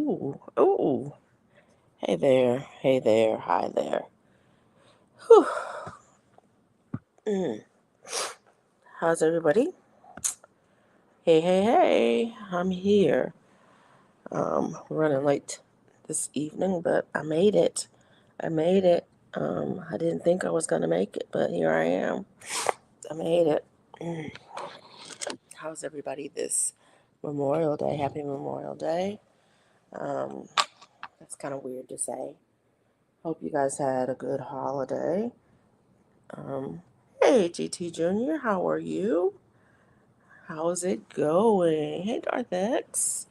Ooh, ooh. Hey there, hey there, hi there. Whew. Mm. How's everybody? Hey, hey, hey. I'm here. Running late this evening, but I made it. I made it. I didn't think I was gonna make it, but here I am. I made it. Mm. How's everybody this Memorial Day? Happy Memorial Day. Um, that's kind of weird to say. Hope you guys had a good holiday. Um, hey, GT Junior, how are you? How's it going? Hey, Darth X,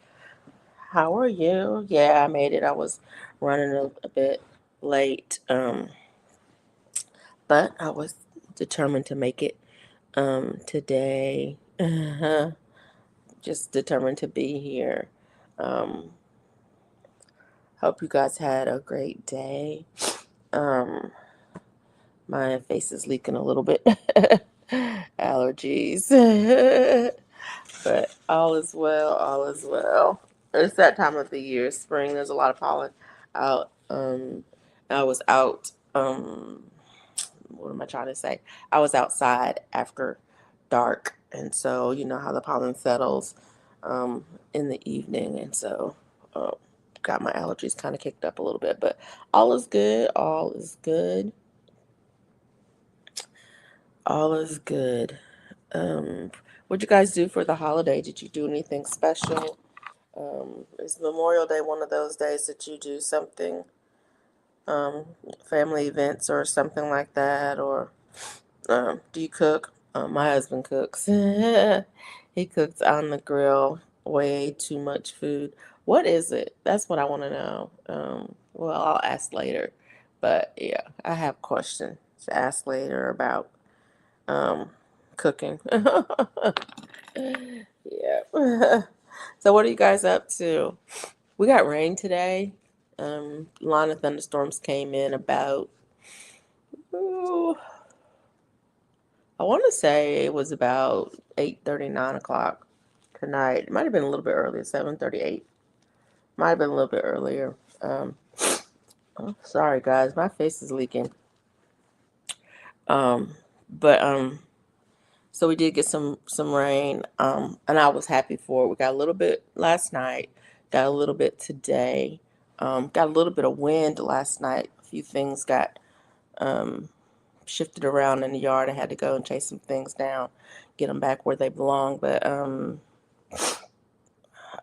how are you? Yeah, I made it. I was running a bit late, but I was determined to make it today. Just determined to be here. Um, hope you guys had a great day. Um, my face is leaking a little bit. Allergies. But all is well, all is well. It's that time of the year, spring. There's a lot of pollen out. I was out. What am I trying to say? I was outside after dark, and so you know how the pollen settles um, in the evening, and so uh, got my allergies kind of kicked up a little bit. But all is good. All is good. All is good. What'd you guys do for the holiday? Did you do anything special? Is Memorial Day one of those days that you do something, um, family events or something like that? Or do you cook? My husband cooks. He cooks on the grill way too much food. What is it? That's what I want to know. Well, I'll ask later. But yeah, I have questions to ask later about um, cooking. Yeah. So what are you guys up to? We got rain today. Line of thunderstorms came in about, ooh, I want to say it was about 8:30, 9 o'clock tonight. It might have been a little bit earlier, 7:38. Might have been a little bit earlier. Oh, sorry guys, my face is leaking. Um, but so we did get some rain. And I was happy for it. We got a little bit last night, got a little bit today. Got a little bit of wind last night. A few things got um, shifted around in the yard. I had to go and chase some things down, get them back where they belong. But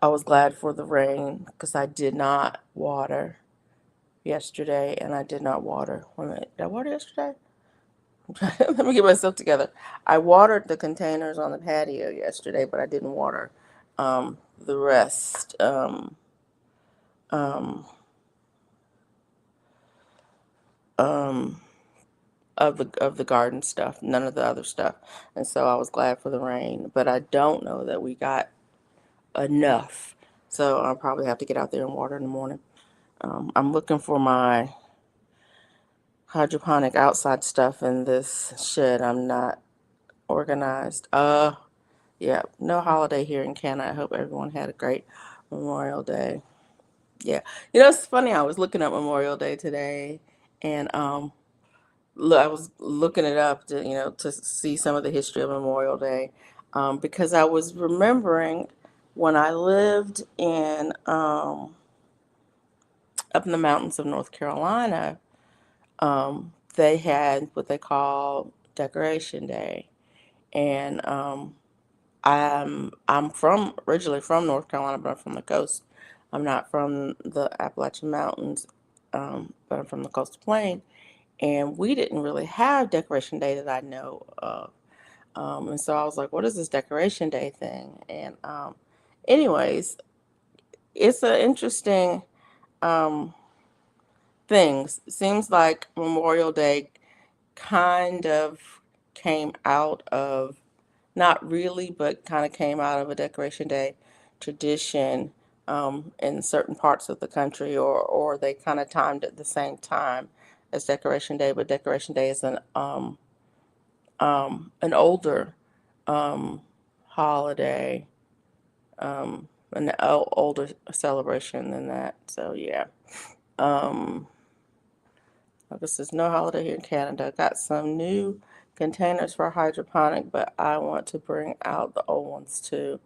I was glad for the rain because I did not water yesterday, and I did not water. Wait a minute, did I water yesterday? Let me get myself together. I watered the containers on the patio yesterday, but I didn't water the rest um, um, of the garden stuff. None of the other stuff, and so I was glad for the rain. But I don't know that we got enough, so I'll probably have to get out there and water in the morning. I'm looking for my hydroponic outside stuff in this shed. I'm not organized. Yeah, no holiday here in Canada. I hope everyone had a great Memorial Day. Yeah, it's funny. I was looking up Memorial Day today, and I was looking it up to to see some of the history of Memorial Day, because I was remembering when I lived in up in the mountains of North Carolina. They had what they call Decoration Day, and I'm from originally from North Carolina, but I'm from the coast. I'm not from the Appalachian Mountains, but I'm from the coastal plain. And we didn't really have Decoration Day that I know of. And so I was like, "What is this Decoration Day thing?" And anyways, it's an interesting um, thing. Seems like Memorial Day kind of came out of, not really, but kind of came out of a Decoration Day tradition in certain parts of the country, or they kind of timed at the same time as Decoration Day. But Decoration Day is an older um, holiday. an older celebration than that. So yeah. This is no holiday here in Canada. Got some new containers for hydroponic, but I want to bring out the old ones too.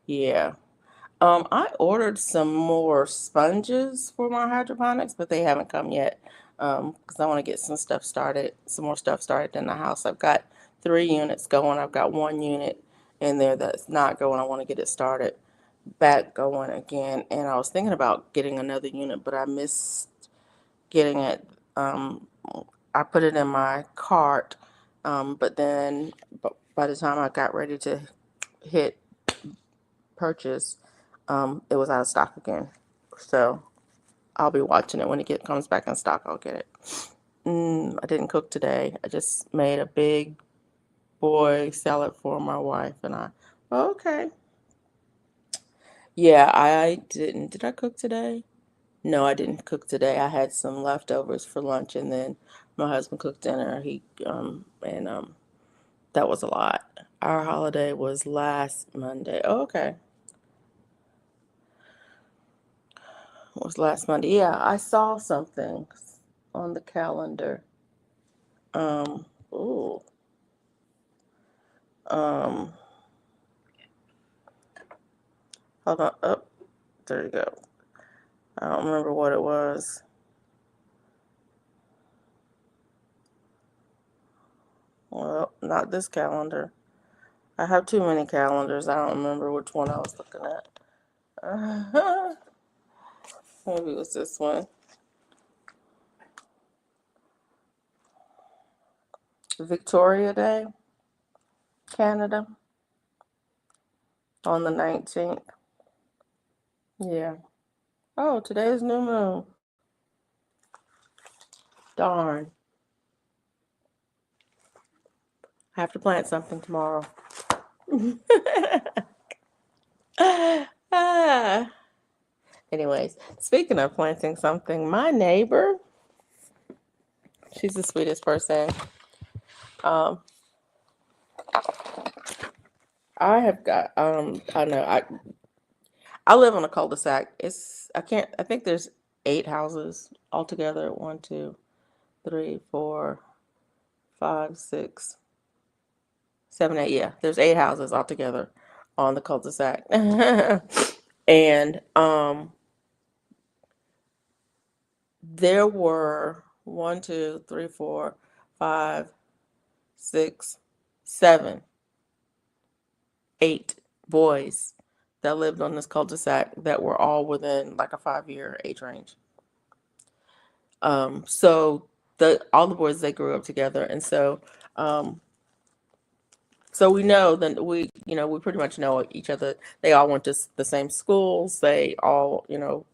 Yeah. I ordered some more sponges for my hydroponics, but they haven't come yet. Because I want to get some more stuff started in the house. I've got 3 units going. I've got 1 unit in there that's not going. I want to get it started back going again. And I was thinking about getting another unit, but I missed getting it. I put it in my cart, but then by the time I got ready to hit purchase, it was out of stock again. So I'll be watching it when it comes back in stock. I'll get it. I didn't cook today. I just made a big boy salad for my wife and I. Okay. Yeah, I didn't. Did I cook today? No, I didn't cook today. I had some leftovers for lunch, and then my husband cooked dinner. That was a lot. Our holiday was last Monday. Oh, okay. It was last Monday. Yeah, I saw something on the calendar. Ooh. Um, Hold on. Oh, there you go. I don't remember what it was. Well, not this calendar. I have too many calendars. I don't remember which one I was looking at. Maybe it was this one. Victoria Day, Canada, on the 19th. Yeah. Oh, today is new moon. Darn. I have to plant something tomorrow. Ah. Anyways, speaking of planting something, my neighbor, she's the sweetest person. Um, I have got I know I live on a cul-de-sac. I think there's 8 houses altogether. One, two, three, four, five, six, seven, eight. Yeah, there's 8 houses altogether on the cul-de-sac. And there were one, two, three, four, five, six, seven, 8 boys that lived on this cul-de-sac that were all within like a 5-year age range. So the all the boys they grew up together, and um, so we know that we pretty much know each other. They all went to the same schools. They all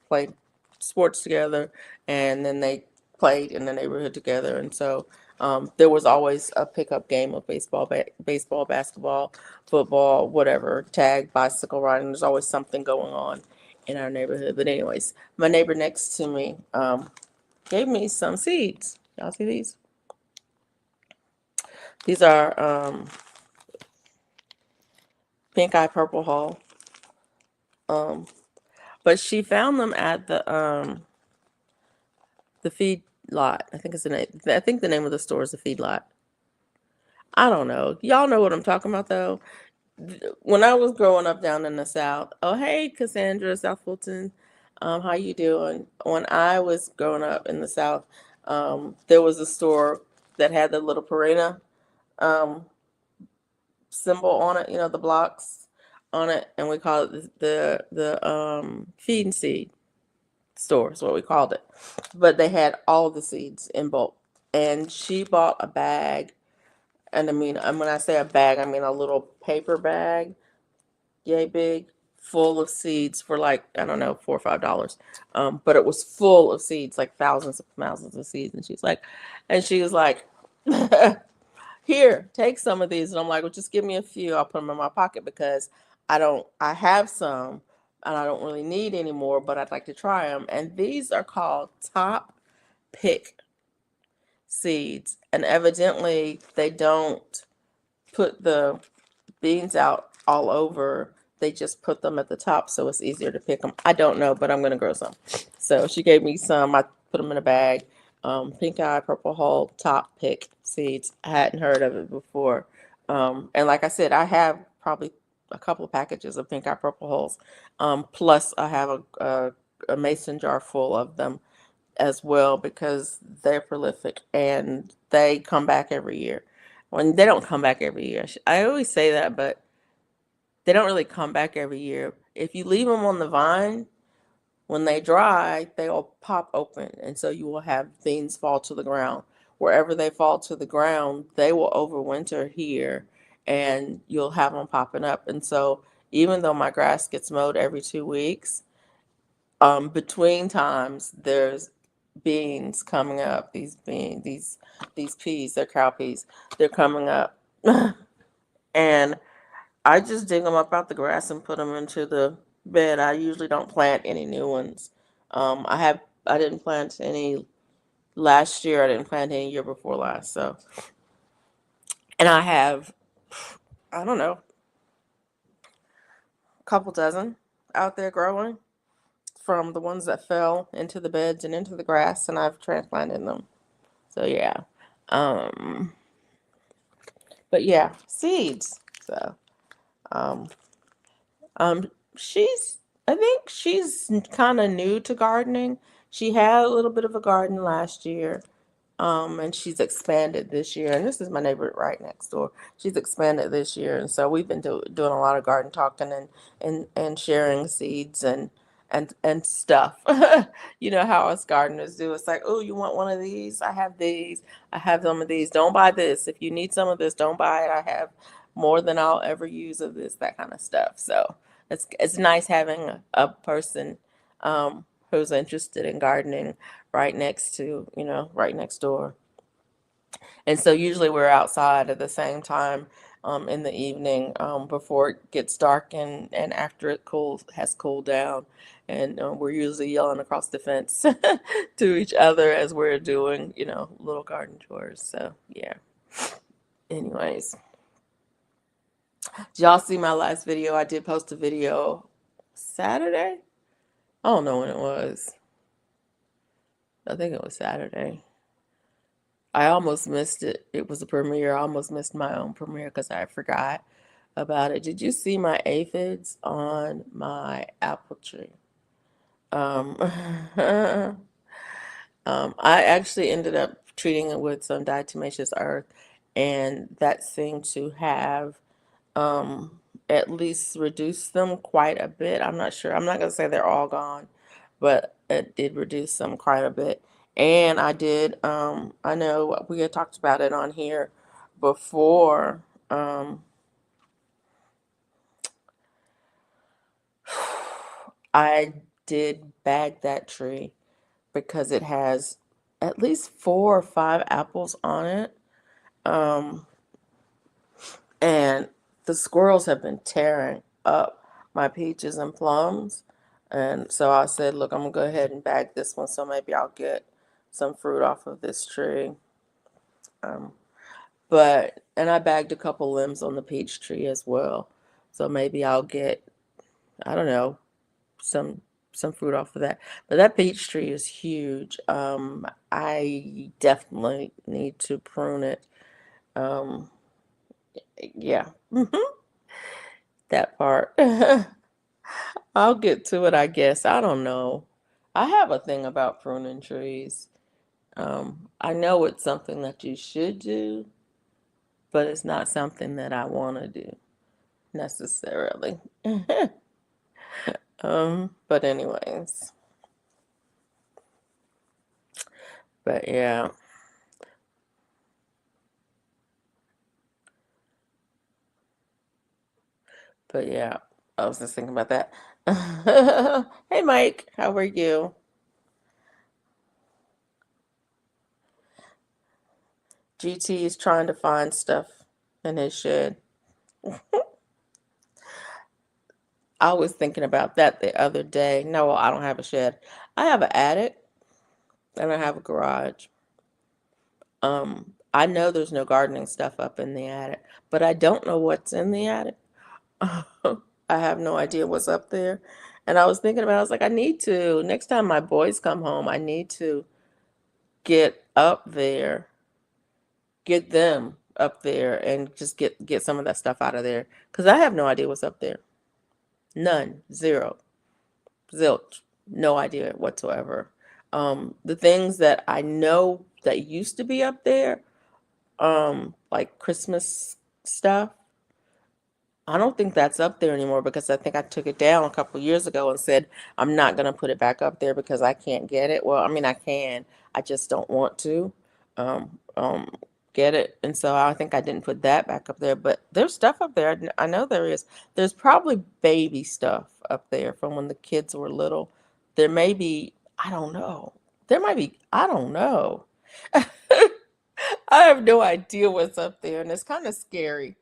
played sports together, and then they played in the neighborhood together. And so there was always a pickup game of baseball, basketball, football, whatever, tag, bicycle riding. There's always something going on in our neighborhood. But anyways, my neighbor next to me gave me some seeds. Y'all see these? These are pink eye purple hull. Um, but she found them at the feed lot. I think it's the name. I think the name of the store is the feed lot. I don't know. Y'all know what I'm talking about though. When I was growing up down in the South, oh hey Cassandra, South Fulton, how you doing? When I was growing up in the South, there was a store that had the little Purina um, symbol on it. You know the blocks on it, and we call it the feed and seed store is what we called it. But they had all the seeds in bulk. And she bought a bag. And I mean, and when I say a bag, I mean a little paper bag, yay big, full of seeds for like, I don't know, $4 or $5. But it was full of seeds, like thousands of seeds. And she was like, here, take some of these. And I'm like, well, just give me a few. I'll put them in my pocket because I have some and I don't really need any more, but I'd like to try them. And these are called Top Pick seeds. And evidently they don't put the beans out all over. they just put them at the top so it's easier to pick them. I don't know, but I'm going to grow some. So she gave me some. I put them in a bag. Pink eye, purple hull, top pick seeds. I hadn't heard of it before. And like I said, I have probably a couple of packages of pink eye purple hulls. Plus I have a mason jar full of them as well because they're prolific and they come back every year. When they don't come back every year, I always say that, but they don't really come back every year. If you leave them on the vine, when they dry, they'll pop open, and so you will have things fall to the ground. Wherever they fall to the ground, they will overwinter here, and you'll have them popping up. And so, even though my grass gets mowed every 2 weeks, between times there's beans coming up. These beans, these peas, they're cowpeas. They're coming up, and I just dig them up out the grass and put them into the bed. I usually don't plant any new ones. I didn't plant any last year. I didn't plant any year before last. So, and I have, I don't know, a couple dozen out there growing from the ones that fell into the beds and into the grass, and I've transplanted them. So yeah, um, but yeah, seeds. So um, Um, she's, I think she's kind of new to gardening. She had a little bit of a garden last year, and she's expanded this year. And this is my neighbor right next door. She's expanded this year, and so we've been doing a lot of garden talking and sharing seeds and stuff. You know how us gardeners do. It's like, oh, you want one of these? I have these. I have some of these. Don't buy this. If you need some of this, don't buy it. I have more than I'll ever use of this. That kind of stuff. So it's nice having a person who's interested in gardening right next to, right next door. And so usually we're outside at the same time in the evening before it gets dark and after it has cooled down. And we're usually yelling across the fence to each other as we're doing, little garden chores. So, yeah. Anyways, did y'all see my last video? I did post a video Saturday. I don't know when it was. I think it was Saturday. I almost missed it. It was a premiere. I almost missed my own premiere because I forgot about it. Did you see my aphids on my apple tree? Um, I actually ended up treating it with some diatomaceous earth, and that seemed to have at least reduced them quite a bit. I'm not sure. I'm not going to say they're all gone, but it did reduce them quite a bit. And I know we had talked about it on here before. I did bag that tree because it has at least 4 or 5 apples on it. Um, and the squirrels have been tearing up my peaches and plums. And so I said, look, I'm going to go ahead and bag this one so maybe I'll get some fruit off of this tree. Um, and I bagged a couple limbs on the peach tree as well. So maybe I'll get, I don't know, some some fruit off of that. But that peach tree is huge. I definitely need to prune it. Um, yeah, that part. I'll get to it, I guess. I don't know. I have a thing about pruning trees. I know it's something that you should do, but it's not something that I want to do necessarily. But anyways, but yeah, but yeah, I was just thinking about that. Hey, Mike, how are you? GT is trying to find stuff in his shed. I was thinking about that the other day. No, I don't have a shed. I have an attic and I have a garage. I know there's no gardening stuff up in the attic, but I don't know what's in the attic. I have no idea what's up there. And I was thinking about, I was like, I need to, next time my boys come home, I need to get up there, get them up there and just get some of that stuff out of there. Because I have no idea what's up there. None. Zero. Zilch. No idea whatsoever. The things that I know that used to be up there, like Christmas stuff, I don't think that's up there anymore because I think I took it down a couple years ago and said I'm not going to put it back up there because I can't get it. Well, I mean, I can. I just don't want to um, um, get it. And so I think I didn't put that back up there. But there's stuff up there. I know there is. There's probably baby stuff up there from when the kids were little. There may be, I don't know. There might be, I don't know. I have no idea what's up there, and it's kind of scary.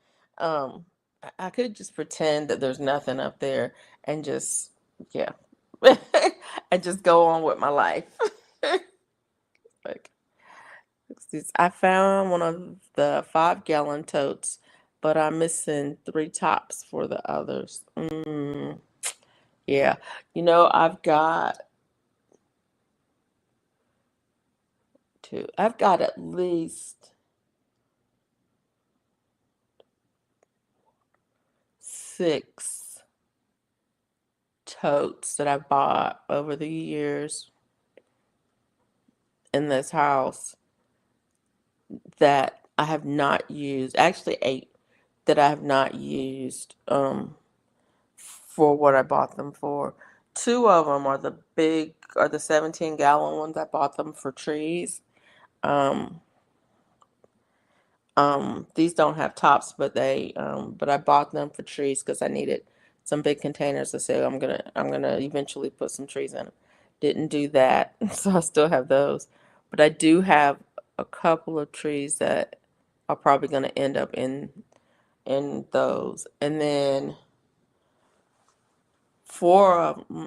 I could just pretend that there's nothing up there and just, yeah, and just go on with my life. Like, I found one of the 5-gallon totes, but I'm missing 3 tops for the others. Yeah, I've got two. I've got at least 6 totes that I bought over the years in this house that I have not used. Actually, 8 that I have not used for what I bought them for. 2 of them are the 17-gallon ones. I bought them for trees. Um, these don't have tops, but I bought them for trees because I needed some big containers to say I'm gonna eventually put some trees in them. Didn't do that, so I still have those. But I do have a couple of trees that are probably gonna end up in those. And then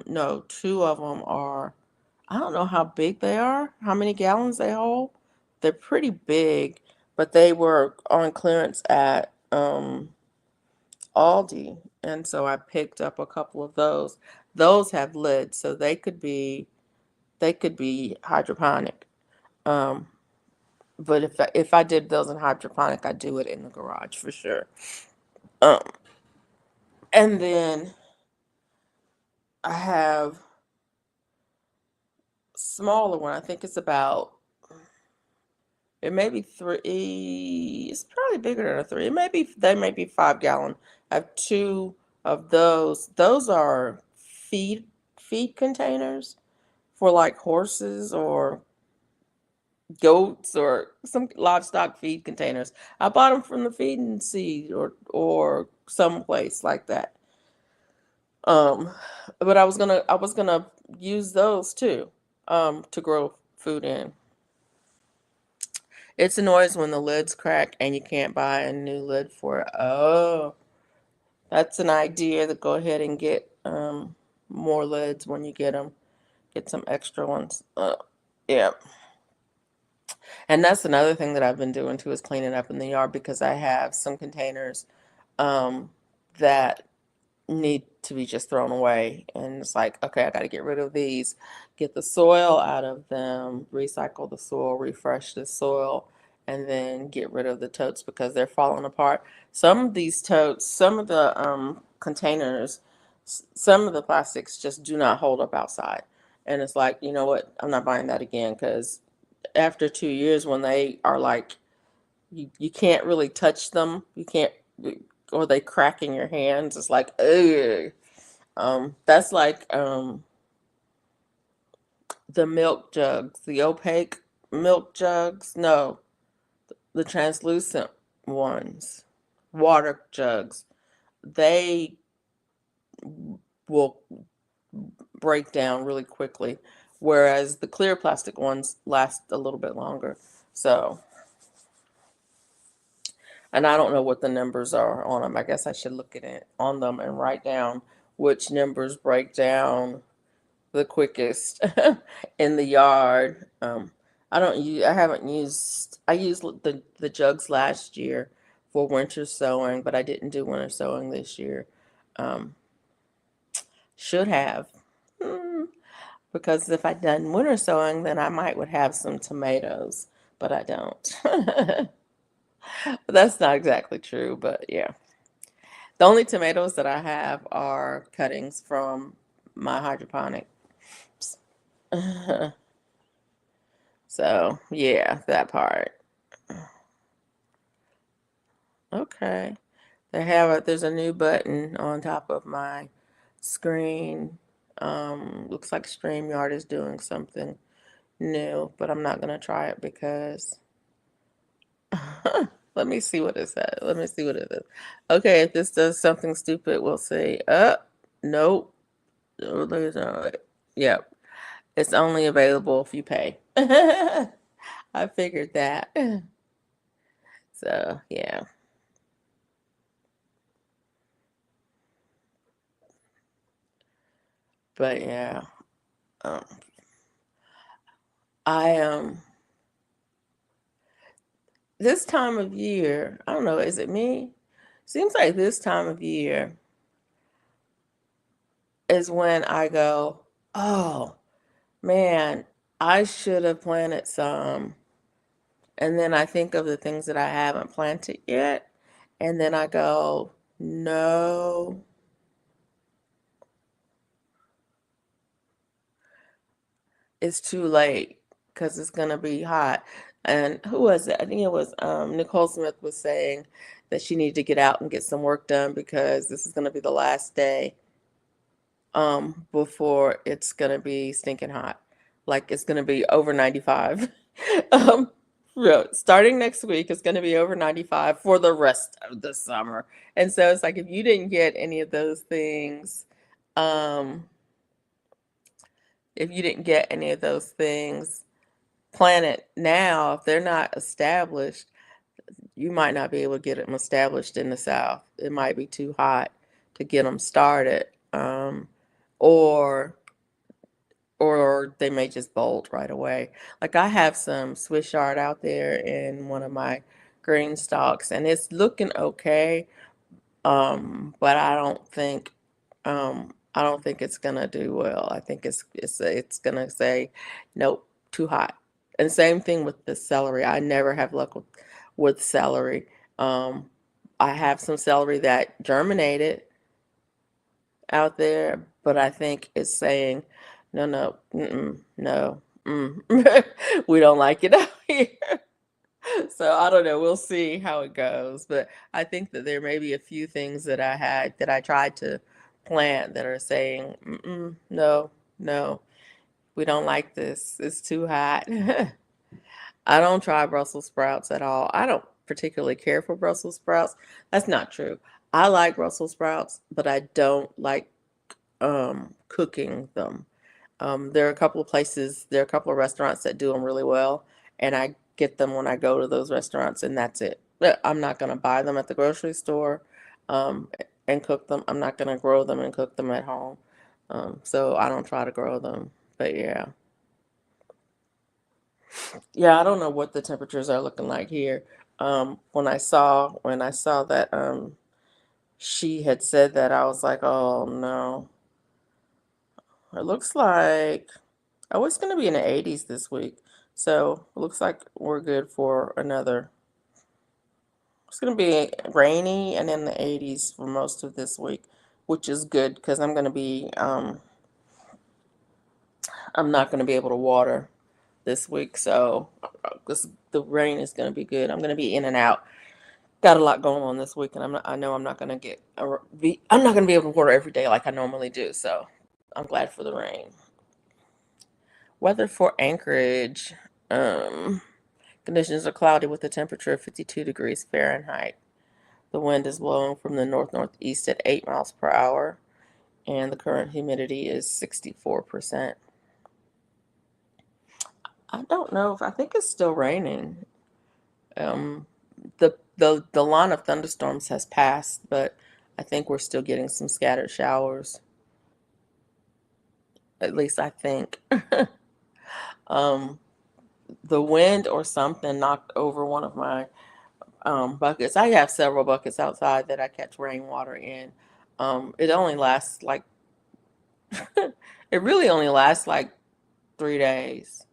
no, 2 of them are, I don't know how big they are, how many gallons they hold. They're pretty big, but they were on clearance at Aldi, and so I picked up a couple of those. Those have lids, so they could be hydroponic. Um, but if I did those in hydroponic, I'd do it in the garage for sure. Um, and then I have smaller one. I think it's about, it may be 3. It's probably bigger than a 3. They may be 5-gallon. I have 2 of those. Those are feed containers for like horses or goats or some livestock feed containers. I bought them from the feeding seed or someplace like that. Um, but I was gonna use those too, to grow food in. It's annoying when the lids crack and you can't buy a new lid for it. Oh, that's an idea to go ahead and get more lids when you get them. Get some extra ones. Yeah. And that's another thing that I've been doing too is cleaning up in the yard because I have some containers um, that need to be just thrown away. And it's like, okay, I got to get rid of these, get the soil out of them, recycle the soil, refresh the soil, and then get rid of the totes because they're falling apart. Some of these totes, some of the containers, some of the plastics just do not hold up outside. And it's like, you know what? I'm not buying that again because after 2 years, when they are like, you can't really touch them, you can't, or they crack in your hands. It's like, ugh. That's like the milk jugs, the opaque milk jugs. No, the translucent ones, water jugs. They will break down really quickly, whereas the clear plastic ones last a little bit longer. So, and I don't know what the numbers are on them. I guess I should look at it on them and write down which numbers break down the quickest in the yard. I haven't used, I used the jugs last year for winter sowing, but I didn't do winter sowing this year. Should have. Mm, because if I'd done winter sowing, then I might would have some tomatoes, but I don't. That's not exactly true, but yeah. The only tomatoes that I have are cuttings from my hydroponics. So, yeah, that part. Okay. There's a new button on top of my screen. Looks like StreamYard is doing something new, but I'm not gonna try it because let me see what it says. Let me see what it is. Okay, if this does something stupid, we'll see. Nope. Oh, yep. It's only available if you pay. I figured that. So, yeah. But yeah. Um, I this time of year, I don't know, is it me? Seems like this time of year is when I go, oh man, I should have planted some. And then I think of the things that I haven't planted yet. And then I go, no, it's too late because it's going to be hot. And who was it? I think it was Nicole Smith was saying that she needed to get out and get some work done because this is going to be the last day before it's gonna be stinking hot. Like it's gonna be over 95. um, Starting next week, it's gonna be over 95 for the rest of the summer. And so it's like if you didn't get any of those things, um, if you didn't get any of those things planted now, if they're not established, you might not be able to get them established in the South. It might be too hot to get them started. Or or they may just bolt right away. Like I have some Swiss chard out there in one of my green stalks, and it's looking okay. But I don't think it's gonna do well. I think it's gonna say, nope, too hot. And same thing with the celery. I never have luck with celery. Um, I have some celery that germinated out there, but I think it's saying, no, no, no, we don't like it out here. So I don't know. We'll see how it goes. But I think that there may be a few things that I tried to plant that are saying, no, no, we don't like this. It's too hot. I don't try Brussels sprouts at all. I don't particularly care for Brussels sprouts. That's not true. I like Brussels sprouts, but I don't like cooking them. There are a couple of restaurants that do them really well, and I get them when I go to those restaurants, and that's it. But I'm not going to buy them at the grocery store um, and cook them. I'm not going to grow them and cook them at home. So I don't try to grow them. But yeah. Yeah, I don't know what the temperatures are looking like here. When I saw that she had said that, I was like, "Oh no." It looks like Oh, it's going to be in the 80s this week. So it looks like we're good for another. It's going to be rainy and in the 80s for most of this week, which is good because I'm not going to be able to water this week. So the rain is going to be good. I'm going to be in and out. Got a lot going on this week, and I know I'm not going to I'm not going to be able to water every day like I normally do. So I'm glad for the rain. Weather for Anchorage. Um, Conditions are cloudy with a temperature of 52 degrees Fahrenheit. The wind is blowing from the north-northeast at 8 miles per hour, and the current humidity is 64%. I don't know if I think it's still raining. Um, the line of thunderstorms has passed, but I think we're still getting some scattered showers. At least I think. um, the wind or something knocked over one of my buckets. I have several buckets outside that I catch rainwater in. It only lasts like It really only lasts like 3 days.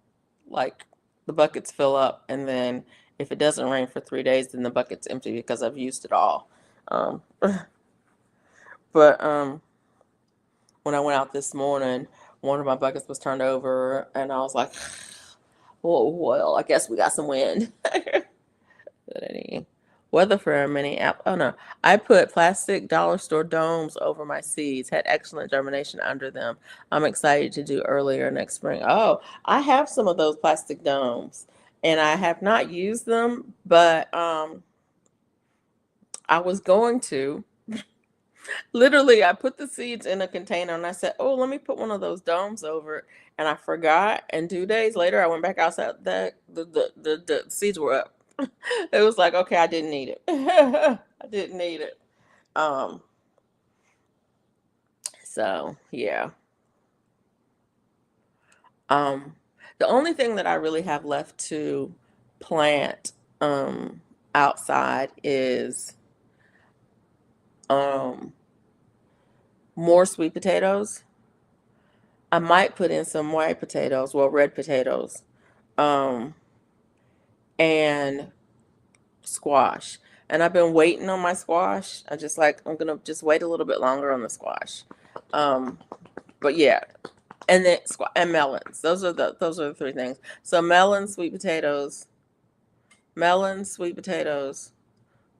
Like the buckets fill up, and then if it doesn't rain for 3 days, then the bucket's empty because I've used it all. Um, but when I went out this morning, one of my buckets was turned over, and I was like, well, I guess we got some wind. But any weather for a mini app. Oh no, I put plastic dollar store domes over my seeds. Had excellent germination under them. I'm excited to do earlier next spring. Oh, I have some of those plastic domes, and I have not used them, but I was going to. Literally, I put the seeds in a container and I said, "Oh, let me put one of those domes over it." And I forgot. And 2 days later, I went back outside. The seeds were up. It was like, okay, I didn't need it. I didn't need it. Um. So yeah. Um. The only thing that I really have left to plant outside is um more sweet potatoes. I might put in some white potatoes, well, red potatoes, um, and squash. And I've been waiting on my squash. I'm gonna just wait a little bit longer on the squash. Um, but yeah, and then and melons. Those are the three things. So melons, sweet potatoes,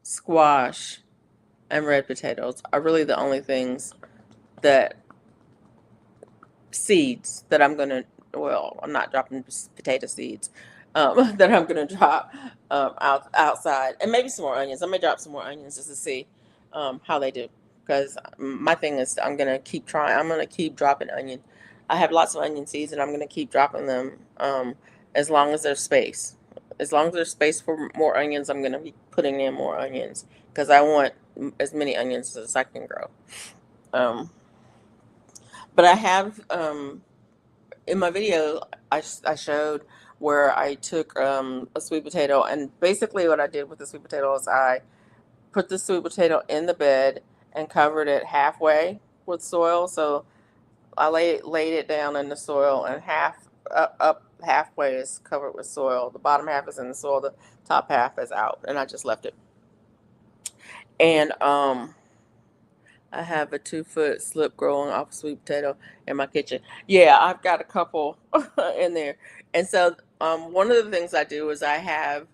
squash, and red potatoes are really the only things that seeds that I'm gonna. Well, I'm not dropping potato seeds. That I'm gonna drop outside, and maybe some more onions. I may drop some more onions just to see how they do. Because my thing is, I'm gonna keep trying. I'm gonna keep dropping onion. I have lots of onion seeds, and I'm gonna keep dropping them as long as there's space. As long as there's space for more onions, I'm gonna be putting in more onions because I want as many onions as I can grow. Um, but I have in my video, I showed where I took a sweet potato, and basically what I did with the sweet potato is I put the sweet potato in the bed and covered it halfway with soil. So I laid it down in the soil, and up halfway is covered with soil. The bottom half is in the soil, the top half is out, and I just left it. And I have a 2 foot slip growing off a sweet potato in my kitchen. Yeah, I've got a couple in there. And so one of the things I do is I have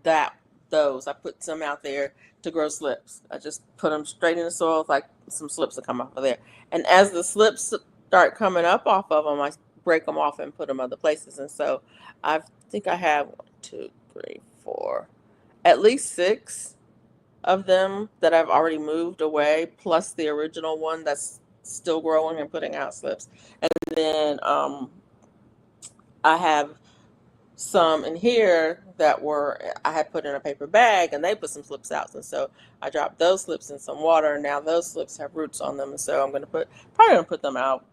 that those. I put some out there to grow slips. I just put them straight in the soil, like some slips will come off of there. And as the slips start coming up off of them, I break them off and put them other places. And so I think I have 1, 2, 3, 4, at least 6 of them that I've already moved away, plus the original one that's still growing and putting out slips. And then I have some in here that were I had put in a paper bag, and they put some slips out, and so I dropped those slips in some water, and now those slips have roots on them, and so I'm probably gonna put them out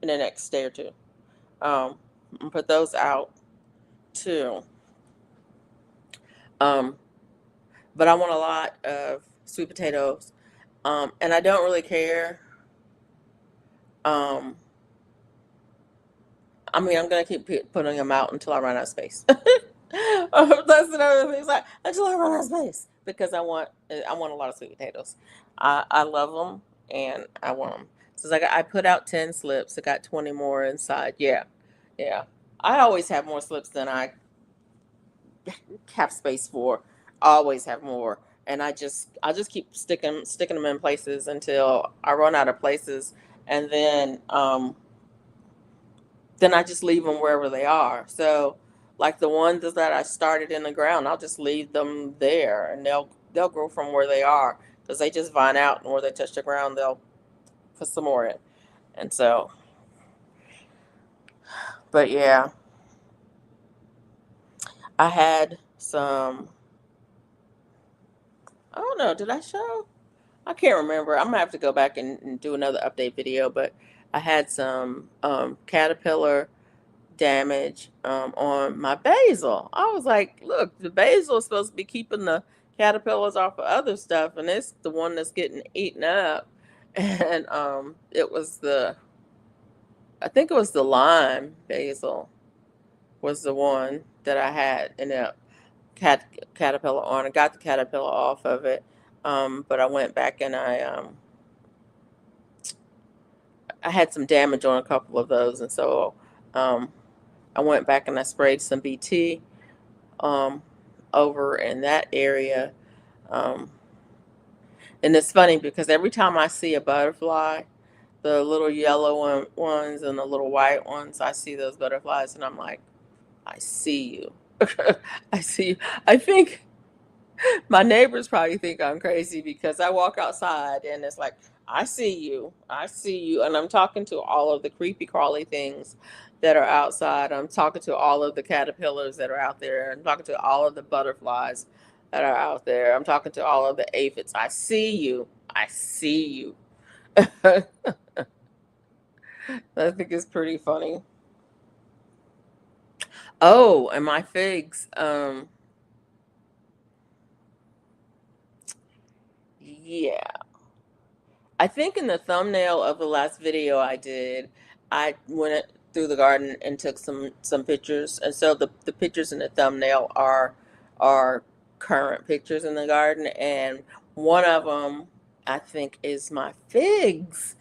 in the next day or two. And put those out too. Um, but I want a lot of sweet potatoes, and I don't really care. Um, I mean, I'm gonna keep putting them out until I run out of space. That's another thing. It's like until I run out of space because I want a lot of sweet potatoes. I love them and I want them. So it's like I put out 10 slips. I got 20 more inside. Yeah, yeah. I always have more slips than I have space for. I always have more, and I just keep sticking them in places until I run out of places, and then I just leave them wherever they are. So, like the ones that I started in the ground, I'll just leave them there, and they'll grow from where they are because they just vine out, and where they touch the ground, they'll put some more in. And so, but yeah, I had some. I don't know. Did I show? I can't remember. I'm gonna have to go back and do another update video. But I had some caterpillar damage on my basil. I was like, look, the basil is supposed to be keeping the caterpillars off of other stuff, and it's the one that's getting eaten up. And it was I think it was the lime basil was the one that I had in a caterpillar on. I got the caterpillar off of it, but I went back and I had some damage on a couple of those, and so um, I went back and I sprayed some BT um, over in that area. Um, and it's funny because every time I see a butterfly, the little yellow ones and the little white ones, I see those butterflies, and I'm like, I see you. I see you. I think my neighbors probably think I'm crazy because I walk outside and it's like, I see you. I see you. And I'm talking to all of the creepy crawly things that are outside. I'm talking to all of the caterpillars that are out there. I'm talking to all of the butterflies that are out there. I'm talking to all of the aphids. I see you. I see you. I think it's pretty funny. Oh, and my figs. Yeah. I think in the thumbnail of the last video I did, I went through the garden and took some pictures, and so the pictures in the thumbnail are current pictures in the garden, and one of them I think is my figs.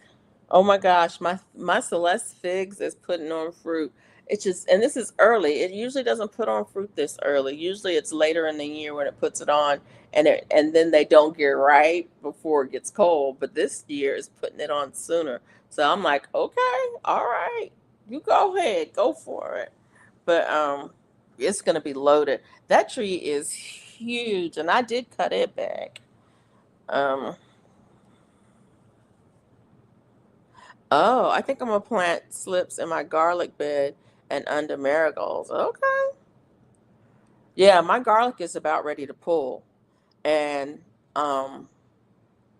Oh my gosh, my Celeste figs is putting on fruit. It's just, and this is early. It usually doesn't put on fruit this early. Usually it's later in the year when it puts it on, and then they don't get ripe before it gets cold. But this year is putting it on sooner. So I'm like, okay, all right, you go ahead, go for it. But it's gonna be loaded. That tree is huge, and I did cut it back. Um, Oh, I think I'm gonna plant slips in my garlic bed and under marigolds. Okay. Yeah, my garlic is about ready to pull, and um,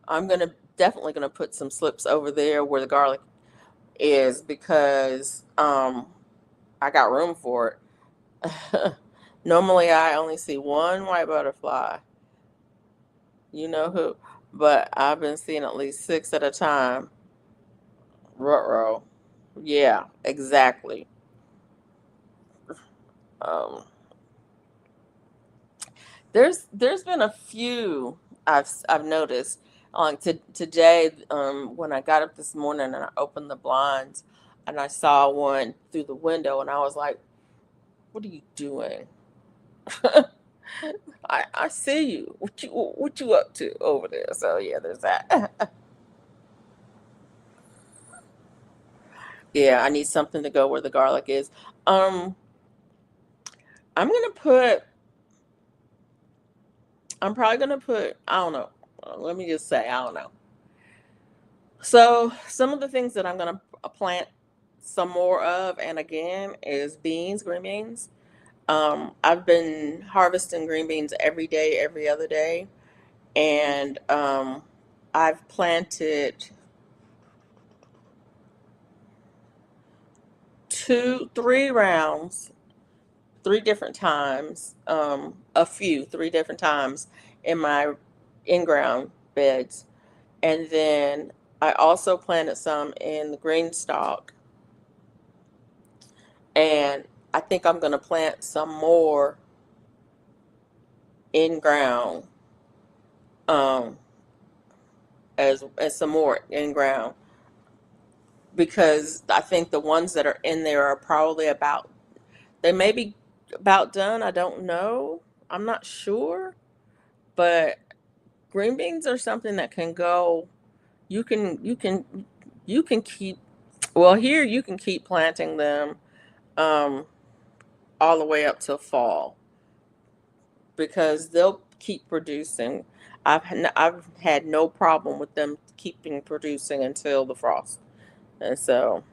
I'm gonna definitely gonna put some slips over there where the garlic is because I got room for it. Normally, I only see one white butterfly. You know who? But I've been seeing at least six at a time. Ruh-roh. Yeah, exactly. Um, there's been a few I've noticed. Today, when I got up this morning and I opened the blinds, and I saw one through the window, and I was like, "What are you doing?" I see you. What you up to over there? So yeah, there's that. Yeah, I need something to go where the garlic is. Um, I'm gonna put. I'm probably gonna put. I don't know. Let me just say, I don't know. So some of the things that I'm gonna plant some more of, and again, is beans, green beans. I've been harvesting green beans every day, every other day, and I've planted three rounds, three different times, three different times in my in-ground beds, and then I also planted some in the green stalk, and I think I'm gonna plant some more in ground, um, as some more in ground because I think the ones that are in there are probably about they may be about done. I don't know. I'm not sure, but green beans are something that can go. You can keep. Well, here you can keep planting them um, all the way up till fall because they'll keep producing. I've had no problem with them keeping producing until the frost. And so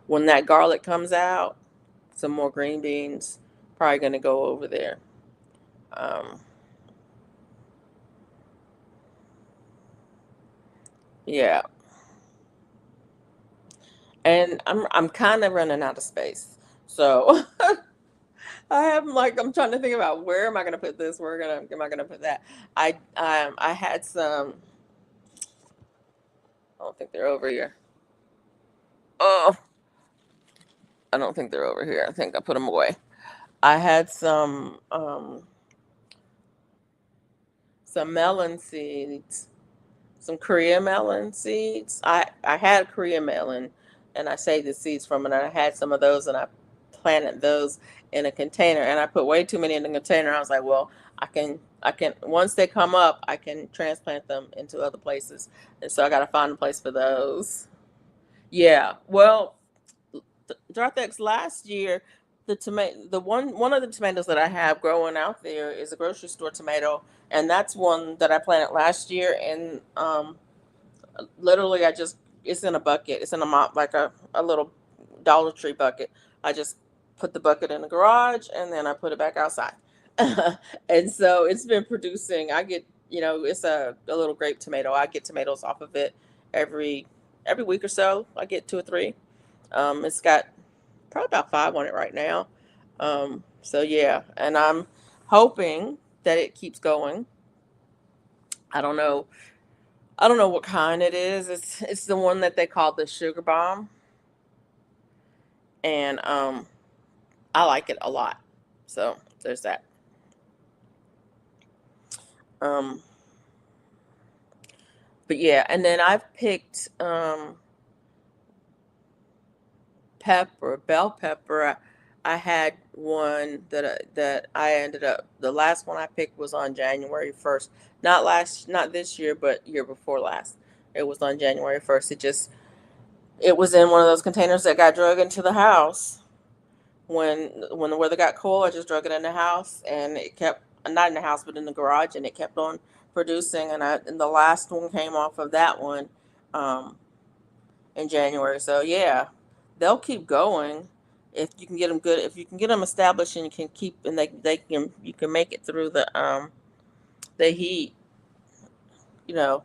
when that garlic comes out, some more green beans, probably going to go over there. Um, yeah, and I'm kind of running out of space, so I'm trying to think about where am I going to put this? Where am I going to put that? I had some. I don't think they're over here. Oh. I don't think they're over here. I think I put them away. I had some melon seeds, some Korea melon seeds. I had Korea melon, and I saved the seeds from it. And I had some of those, and I planted those in a container. And I put way too many in the container. I was like, well, I can once they come up, I can transplant them into other places. And so I got to find a place for those. Yeah. Well, Darthex last year, one of the tomatoes that I have growing out there is a grocery store tomato, and that's one that I planted last year. And literally, I just it's in a bucket. It's in a mop like a little Dollar Tree bucket. I just put the bucket in the garage, and then I put it back outside. And so it's been producing. I get it's a little grape tomato. I get tomatoes off of it every every week or so. I get two or three. It's got probably about five on it right now. So yeah, and I'm hoping that it keeps going. I don't know. I don't know what kind it is. It's the one that they call the sugar bomb, and I like it a lot. So there's that. Um, but yeah, and then I've picked pepper, bell pepper. I had one that I ended up. The last one I picked was on January 1st. Not this year, but year before last. It was on January 1st. It was in one of those containers that got drug into the house when the weather got cold. I just drug it in the house, and it kept not in the house, but in the garage, and it kept on producing. And the last one came off of that one um, in January. So yeah, they'll keep going if you can get them good. If you can get them established and you can keep and they can you can make it through the heat. You know,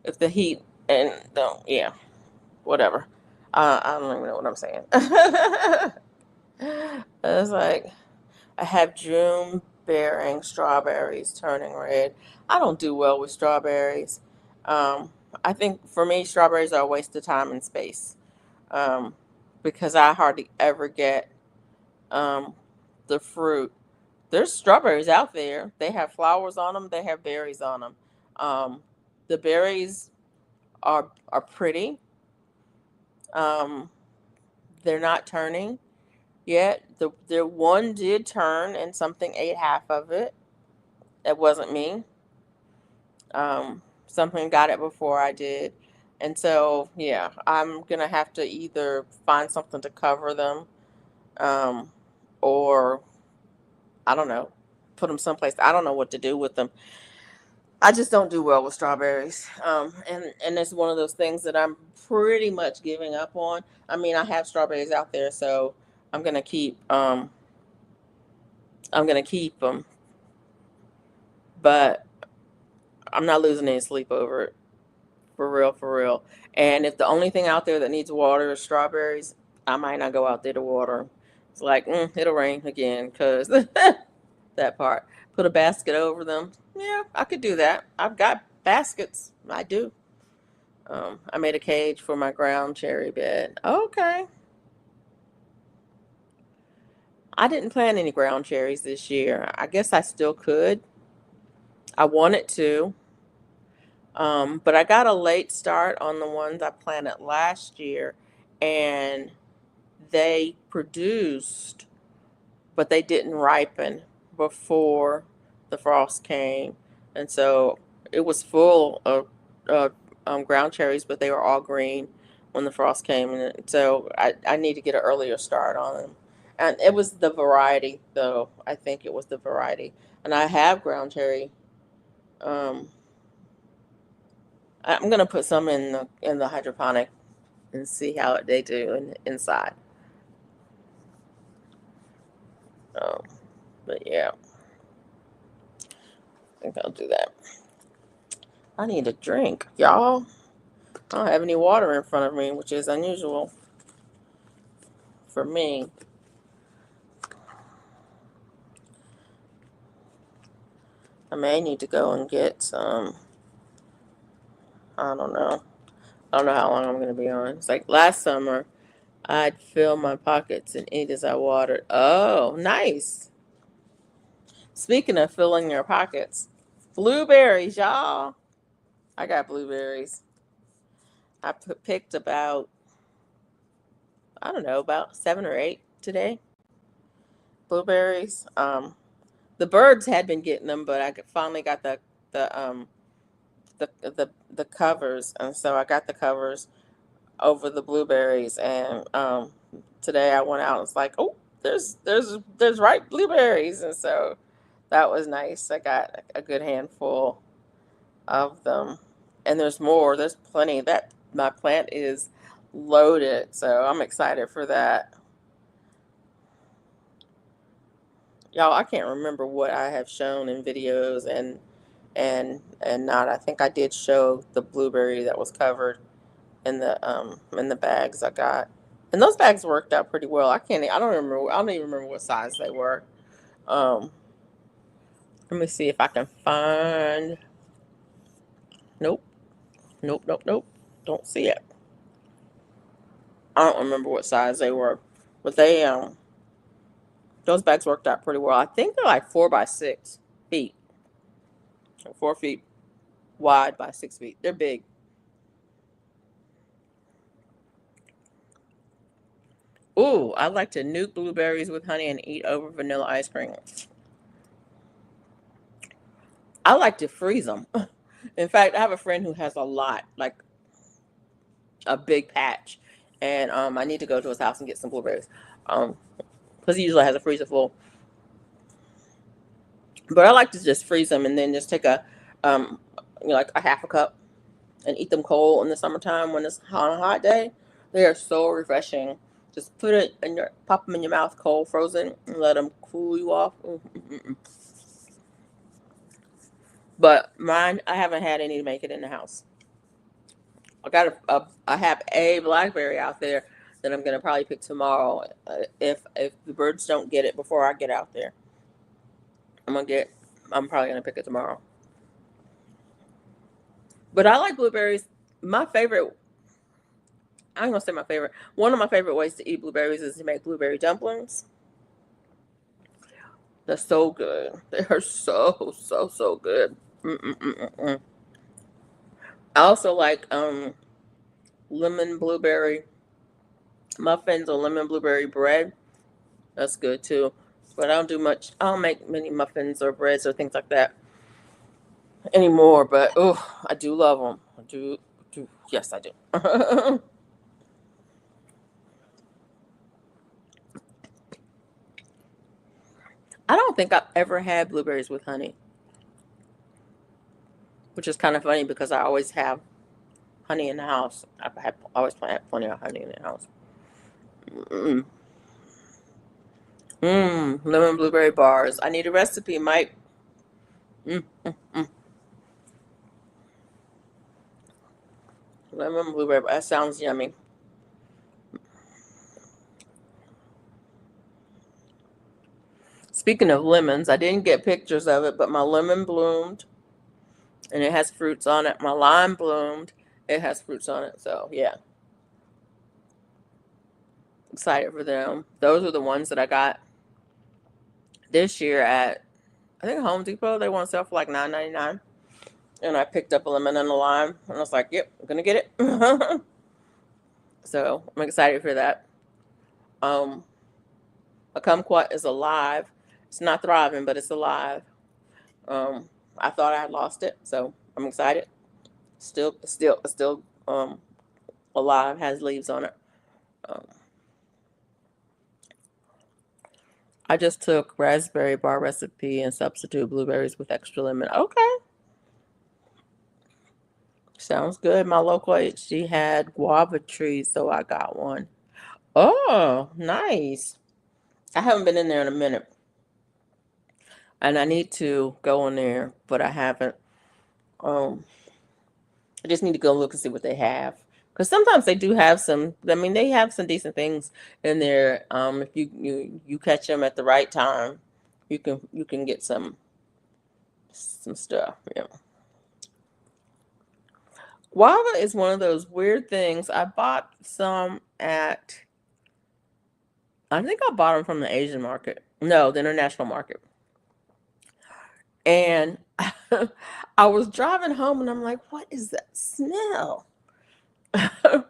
if the heat and don't yeah whatever. I don't even know what I'm saying. It's like I have June bearing strawberries turning red. I don't do well with strawberries. I think for me, strawberries are a waste of time and space um, because I hardly ever get um, the fruit. There's strawberries out there. They have flowers on them. They have berries on them. Um, the berries are pretty. Um, they're not turning yet. The one did turn, and something ate half of it. It wasn't me. Something got it before I did. And so, yeah, I'm going to have to either find something to cover them um, or, I don't know, put them someplace. I don't know what to do with them. I just don't do well with strawberries. And it's one of those things that I'm pretty much giving up on. I mean, I have strawberries out there, so I'm going to keep, I'm going to keep them, but I'm not losing any sleep over it. For real, for real. And if the only thing out there that needs water is strawberries, I might not go out there to water. It's like, it'll rain again because that part. Put a basket over them. Yeah, I could do that. I've got baskets. I do. I made a cage for my ground cherry bed. Okay. I didn't plant any ground cherries this year. I guess I still could. I wanted to. But I got a late start on the ones I planted last year, and they produced, but they didn't ripen before the frost came. And so it was full of ground cherries, but they were all green when the frost came. And so I need to get an earlier start on them. And it was the variety, though. I think it was the variety. And I have ground cherry. Um, I'm gonna put some in the hydroponic and see how they do inside. Um, but yeah, I think I'll do that. I need a drink, y'all. I don't have any water in front of me, which is unusual for me. I may need to go and get some. I don't know. I don't know how long I'm gonna be on. It's like last summer, I'd fill my pockets and eat as I watered. Oh, nice. Speaking of filling your pockets, blueberries, y'all. I got blueberries. I picked about, I don't know, about 7 or 8 today. Blueberries. The birds had been getting them, but I finally got the the covers, and so I got the covers over the blueberries. And today I went out and it's like, oh, there's ripe blueberries, and so that was nice. I got a good handful of them, and there's more. There's plenty. That my plant is loaded, so I'm excited for that. Y'all, I can't remember what I have shown in videos and not. I think I did show the blueberry that was covered in the bags I got. And those bags worked out pretty well. I don't even remember what size they were. Um Let me see if I can find. Nope. Nope, nope, nope. Don't see it. I don't remember what size they were. But they those bags worked out pretty well. I think they're like 4 by 6 feet. 4 feet wide by 6 feet. They're big. Ooh, I like to nuke blueberries with honey and eat over vanilla ice cream. I like to freeze them. In fact, I have a friend who has a lot, like a big patch, and I need to go to his house and get some blueberries, because he usually has a freezer full. But I like to just freeze them and then just take um, like a half a cup and eat them cold in the summertime when it's on a hot day. They are so refreshing. Just pop them in your mouth, cold, frozen, and let them cool you off. Mm-mm-mm. But mine, I haven't had any to make it in the house. I have a blackberry out there that I'm gonna probably pick tomorrow. If the birds don't get it before I get out there, I'm gonna get. I'm probably gonna pick it tomorrow. But I like blueberries. My favorite. I'm gonna say my favorite. One of my favorite ways to eat blueberries is to make blueberry dumplings. They're so good. They are so good. Mm-mm-mm-mm. I also like lemon blueberry muffins or lemon blueberry bread. That's good too. But I don't do much. I don't make many muffins or breads or things like that anymore. But oh, I do love them. I do. Yes, I do. I don't think I've ever had blueberries with honey, which is kind of funny because I always have honey in the house. I've always had plenty of honey in the house. Mm. Lemon blueberry bars. I need a recipe, Mike. Mm, mm, mm. Lemon blueberry. That sounds yummy. Speaking of lemons, I didn't get pictures of it, but my lemon bloomed and it has fruits on it. My lime bloomed. It has fruits on it. So yeah, excited for them. Those are the ones that I got this year at, I think, Home Depot. They want to sell for like $9.99. And I picked up a lemon and a lime, and I was like, "Yep, I'm gonna get it." So I'm excited for that. Um, a kumquat is alive. It's not thriving, but it's alive. Um, I thought I had lost it, so I'm excited. Still alive. Has leaves on it. Um, I just took raspberry bar recipe and substitute blueberries with extra lemon. Okay, sounds good. My local HG had guava trees, so I got one. Oh, nice. I haven't been in there in a minute, and I need to go in there, but I haven't. Um, I just need to go look and see what they have. Because sometimes they do have some. I mean, they have some decent things in there. If you catch them at the right time, you can get some stuff. Yeah, guava is one of those weird things. I bought some at. I think I bought them from the Asian market. No, the international market. And I was driving home and I'm like, what is that smell?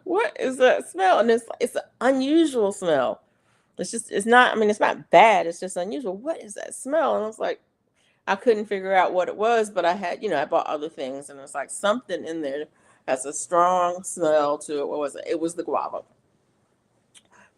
What is that smell? And it's an unusual smell. It's not, I mean, it's not bad. It's just unusual. What is that smell? And I was like, I couldn't figure out what it was, but I had, I bought other things and it's like something in there has a strong smell to it. What was it? It was the guava.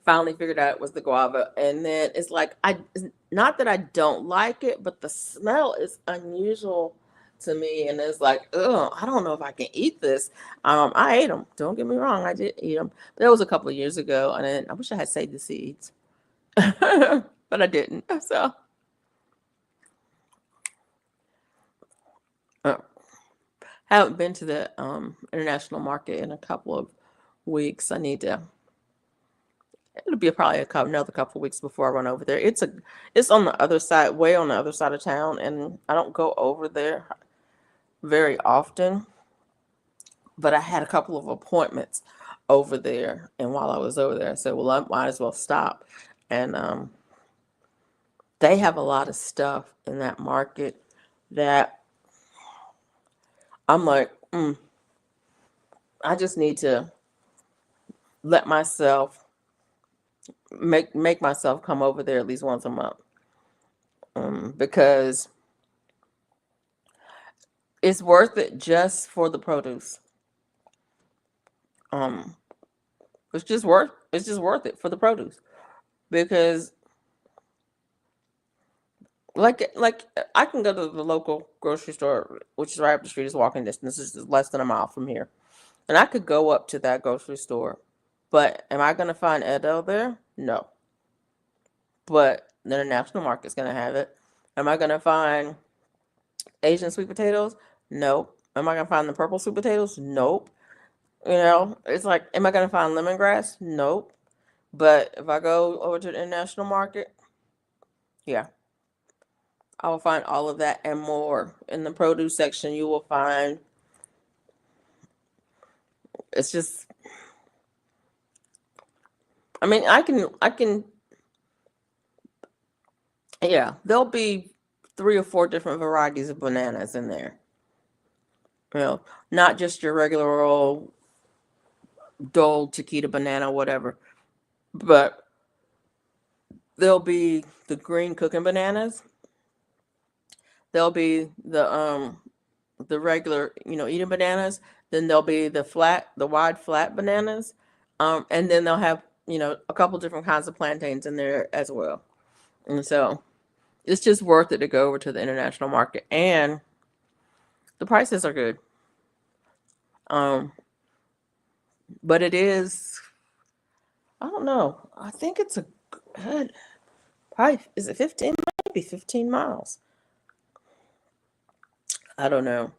Finally figured out it was the guava. And then it's like, it's not that I don't like it, but the smell is unusual to me. And it's like, oh, I don't know if I can eat this. I ate them. Don't get me wrong. I did eat them. But that was a couple of years ago. And then I wish I had saved the seeds, but I didn't. So, uh, haven't been to the international market in a couple of weeks. I need to. It'll be probably another couple of weeks before I run over there. It's on the other side, way on the other side of town, and I don't go over there very often. But I had a couple of appointments over there, and while I was over there, I said, "Well, I might as well stop." And they have a lot of stuff in that market that I'm like, I just need to let myself make myself come over there at least once a month, because it's worth it just for the produce. Um, it's just worth it for the produce because like I can go to the local grocery store, which is right up the street, is walking distance. This is less than a mile from here, and I could go up to that grocery store. But am I gonna find Edel there? No. But the international market's gonna have it. Am I gonna find Asian sweet potatoes? Nope. Am I gonna find the purple sweet potatoes? Nope. It's like, am I gonna find lemongrass? Nope. But if I go over to the international market, yeah, I will find all of that and more. In the produce section, you will find, it's just, I mean, yeah, there'll be 3 or 4 different varieties of bananas in there. You know, not just your regular old dull Chiquita banana, whatever, but there'll be the green cooking bananas. There'll be the regular, eating bananas. Then there'll be the wide flat bananas, and then they'll have a couple different kinds of plantains in there as well. And so it's just worth it to go over to the international market, and the prices are good. Um, but it is, I don't know. I think it's a good, probably, is it 15? Maybe 15 miles. I don't know.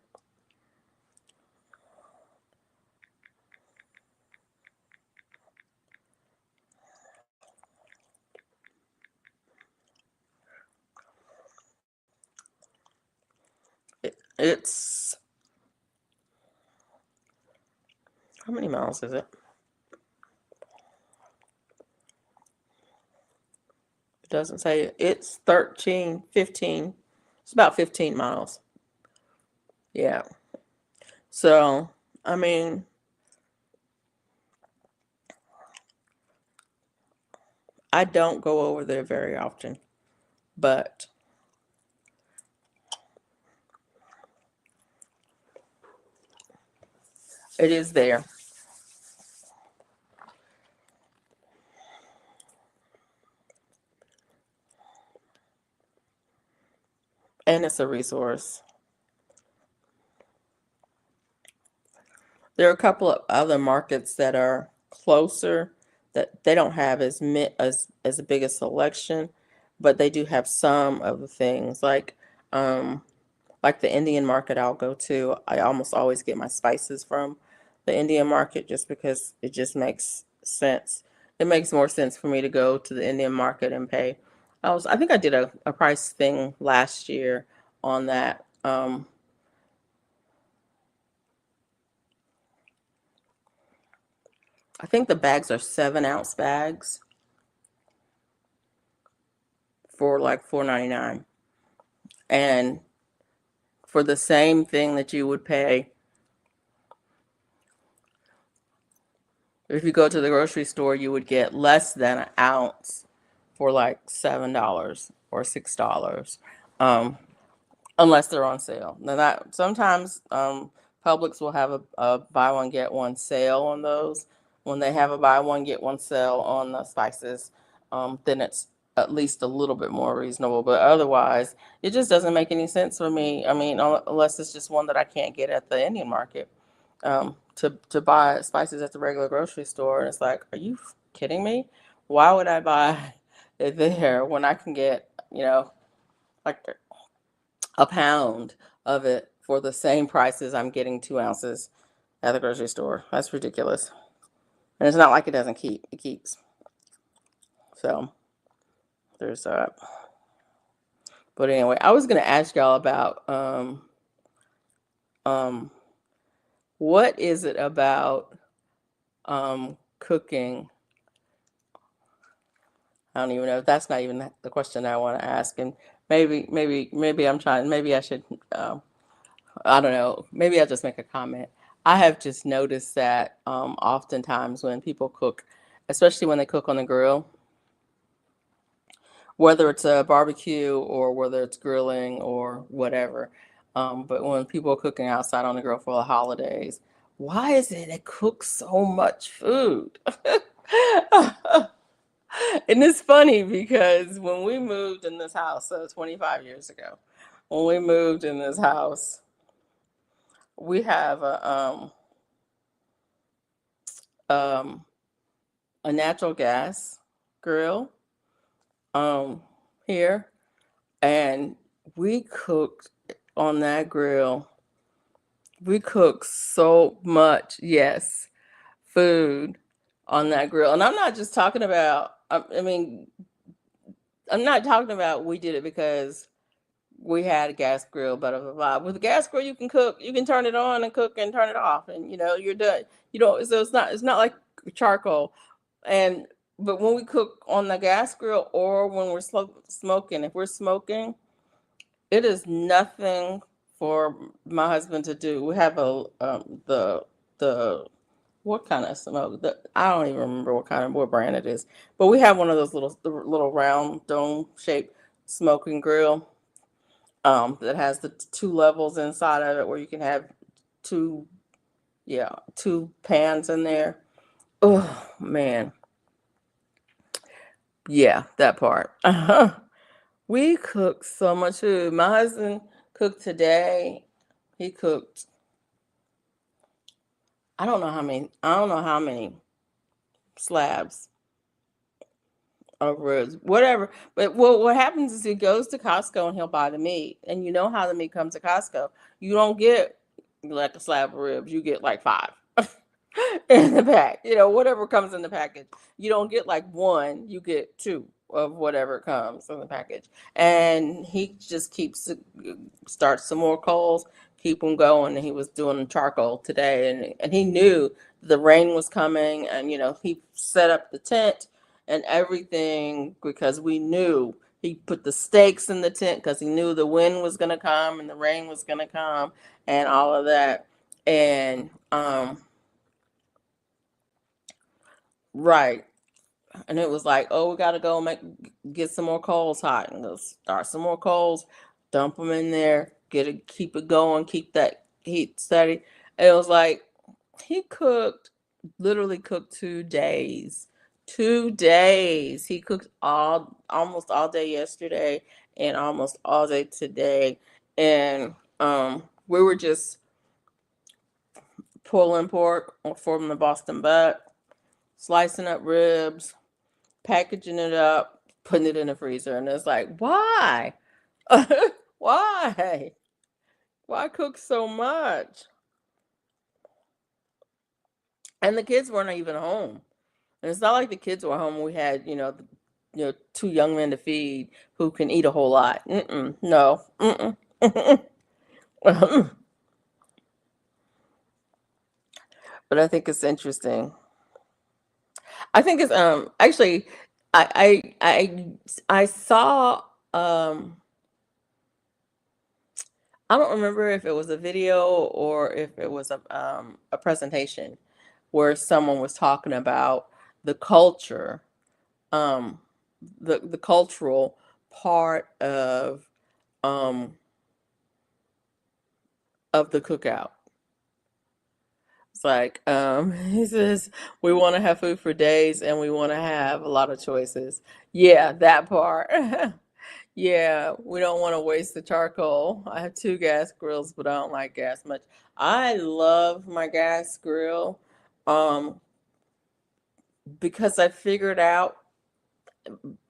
It's, how many miles is it? It doesn't say. It's 13, 15. It's about 15 miles. Yeah. So, I mean, I don't go over there very often, but it is there. And it's a resource. There are a couple of other markets that are closer that they don't have as big a selection, but they do have some of the things like the Indian market I'll go to. I almost always get my spices from the Indian market just because it just makes sense. It makes more sense for me to go to the Indian market and pay. I think I did a price thing last year on that. I think the bags are 7-ounce bags. for like $4.99. And for the same thing that you would pay if you go to the grocery store, you would get less than an ounce for like $7 or $6. Um, unless they're on sale. Now that sometimes Publix will have a buy one get one sale on those. When they have a buy one get one sale on the spices, then it's at least a little bit more reasonable. But otherwise, it just doesn't make any sense for me. I mean, unless it's just one that I can't get at the Indian market, to buy spices at the regular grocery store. And it's like, are you kidding me? Why would I buy it there when I can get, like a pound of it for the same price as I'm getting 2 ounces at the grocery store? That's ridiculous. And it's not like it doesn't keep, it keeps. So there's that. But anyway, I was gonna ask y'all about um what is it about cooking? I don't even know if that's not even the question I want to ask. And maybe I'm trying, maybe I should I don't know. Maybe I'll just make a comment. I have just noticed that oftentimes when people cook, especially when they cook on the grill, whether it's a barbecue or whether it's grilling or whatever, but when people are cooking outside on the grill for the holidays, why is it they cook so much food? And it's funny because when we moved in this house, so 25 years ago, when we moved in this house, we have um, a natural gas grill um, here, and we cooked on that grill. We cooked so much, yes, food on that grill. And I'm not just talking about, I mean, I'm not talking about we did it because we had a gas grill, blah, blah, blah. With a gas grill, you can cook, you can turn it on and cook and turn it off, and you're done. So it's not like charcoal. And but when we cook on the gas grill or when we're smoking, if we're smoking, it is nothing for my husband to do. We have the what kind of smoke? I don't even remember what brand it is, but we have one of those little round dome shaped smoking grill that has the two levels inside of it where you can have two two pans in there. Oh man, yeah, that part. We cooked so much food. My husband cooked today. He cooked, I don't know how many slabs of ribs, whatever. But what happens is he goes to Costco and he'll buy the meat. And you know how the meat comes to Costco. You don't get like a slab of ribs, you get like five in the pack. Whatever comes in the package. You don't get like one, you get two of whatever comes in the package. And he just starts some more coals, keep them going. And he was doing charcoal today, and he knew the rain was coming, and he set up the tent and everything because we knew he put the stakes in the tent because he knew the wind was going to come and the rain was going to come and all of that. And right. And it was like, oh, we got to go get some more coals hot, and go start some more coals, dump them in there, keep it going, keep that heat steady. It was like he literally cooked 2 days. 2 days. He cooked almost all day yesterday and almost all day today. And we were just pulling pork from the Boston butt, slicing up ribs, packaging it up, putting it in the freezer. And it's like, why? Why? Why cook so much? And the kids weren't even home. And it's not like the kids were home. We had, two young men to feed who can eat a whole lot. No. But I think it's interesting. I think it's actually I saw, um I don't remember if it was a video or if it was a presentation where someone was talking about the culture, um, the cultural part um, of the cookout. It's like, he says, we want to have food for days and we want to have a lot of choices. Yeah, that part. Yeah, we don't want to waste the charcoal. I have two gas grills, but I don't like gas much. I love my gas grill, um, because I figured out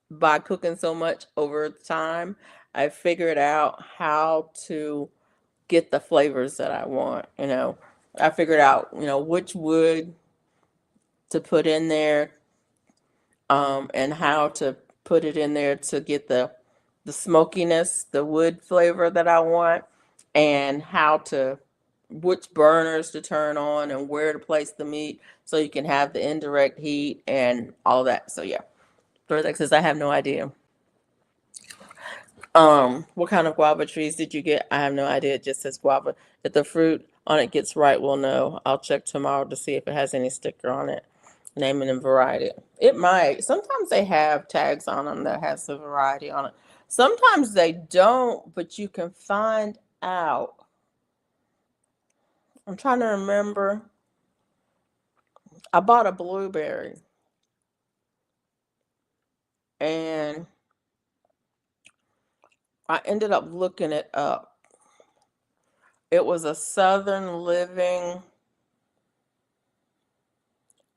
by cooking so much over time, I figured out how to get the flavors that I want. I figured out, which wood to put in there, and how to put it in there to get the smokiness, the wood flavor that I want, and which burners to turn on and where to place the meat so you can have the indirect heat and all that. So yeah, Dorothy says I have no idea. What kind of guava trees did you get? I have no idea. It just says guava. If the fruit on it gets right, we'll know. I'll check tomorrow to see if it has any sticker on it. Name and variety. It might. Sometimes they have tags on them that has the variety on it. Sometimes they don't, but you can find out. I'm trying to remember. I bought a blueberry and I ended up looking it up. It was a Southern Living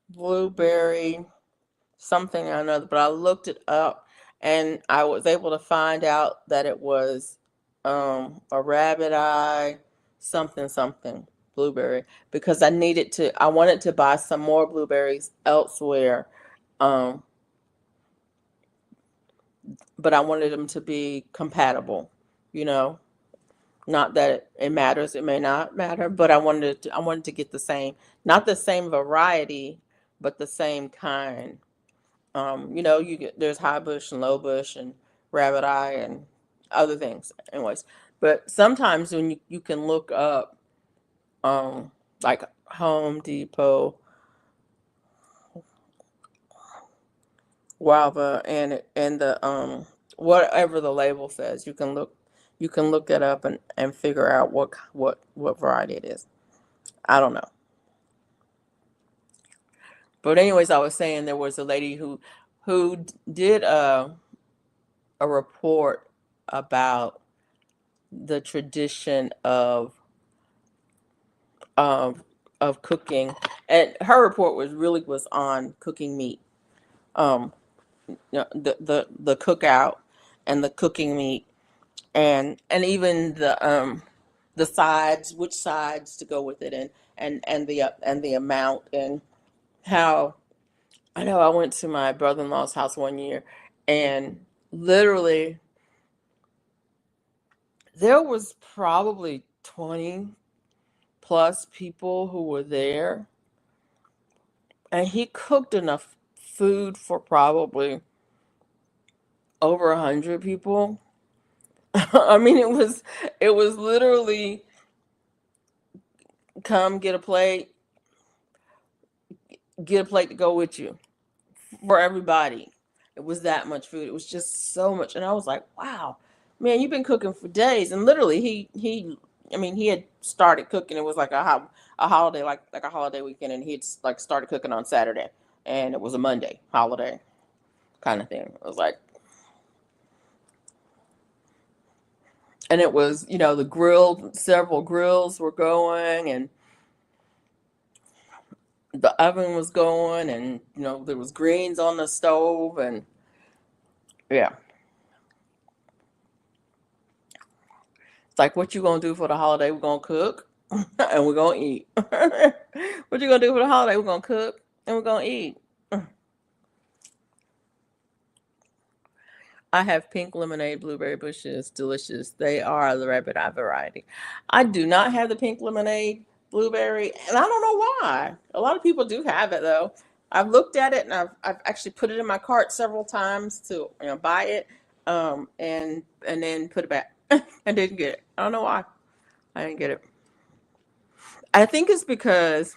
blueberry something or another, but I looked it up and I was able to find out that it was a rabbit eye something something blueberry because I wanted to buy some more blueberries elsewhere. Um, but I wanted them to be compatible, you know. Not that it matters, it may not matter, but I wanted to get the same, not the same variety, but the same kind. You get there's high bush and low bush and rabbit eye and other things. Anyways, but sometimes when you can look up like Home Depot guava and the whatever the label says, you can look it up and figure out what variety it is. I don't know. But anyways, I was saying there was a lady who did a report about the tradition of of cooking, and her report was on cooking meat. Um, the cookout and the cooking meat, and even the sides, which sides to go with it, and the amount, and how I know I went to my brother-in-law's house one year, and literally there was probably 20 plus people who were there, and he cooked enough food for probably over 100 people. I mean, it was literally come get a plate to go with you for everybody. It was that much food. It was just so much, and I was like, wow, man, you've been cooking for days. And literally, I mean, he had started cooking. It was like a holiday, like a holiday weekend, and he'd like started cooking on Saturday, and it was a Monday holiday kind of thing. It was like, and it was, several grills were going, and the oven was going, and there was greens on the stove, and yeah, it's like, what you gonna do for the holiday? We're gonna cook and we're gonna eat. What you gonna do for the holiday? We're gonna cook and we're gonna eat. I have pink lemonade blueberry bushes, delicious. They are the rabbit eye variety. I do not have the pink lemonade blueberry, and I don't know why. A lot of people do have it though. I've looked at it and I've actually put it in my cart several times to buy it, and then put it back. I didn't get it. I don't know why. I didn't get it. I think it's because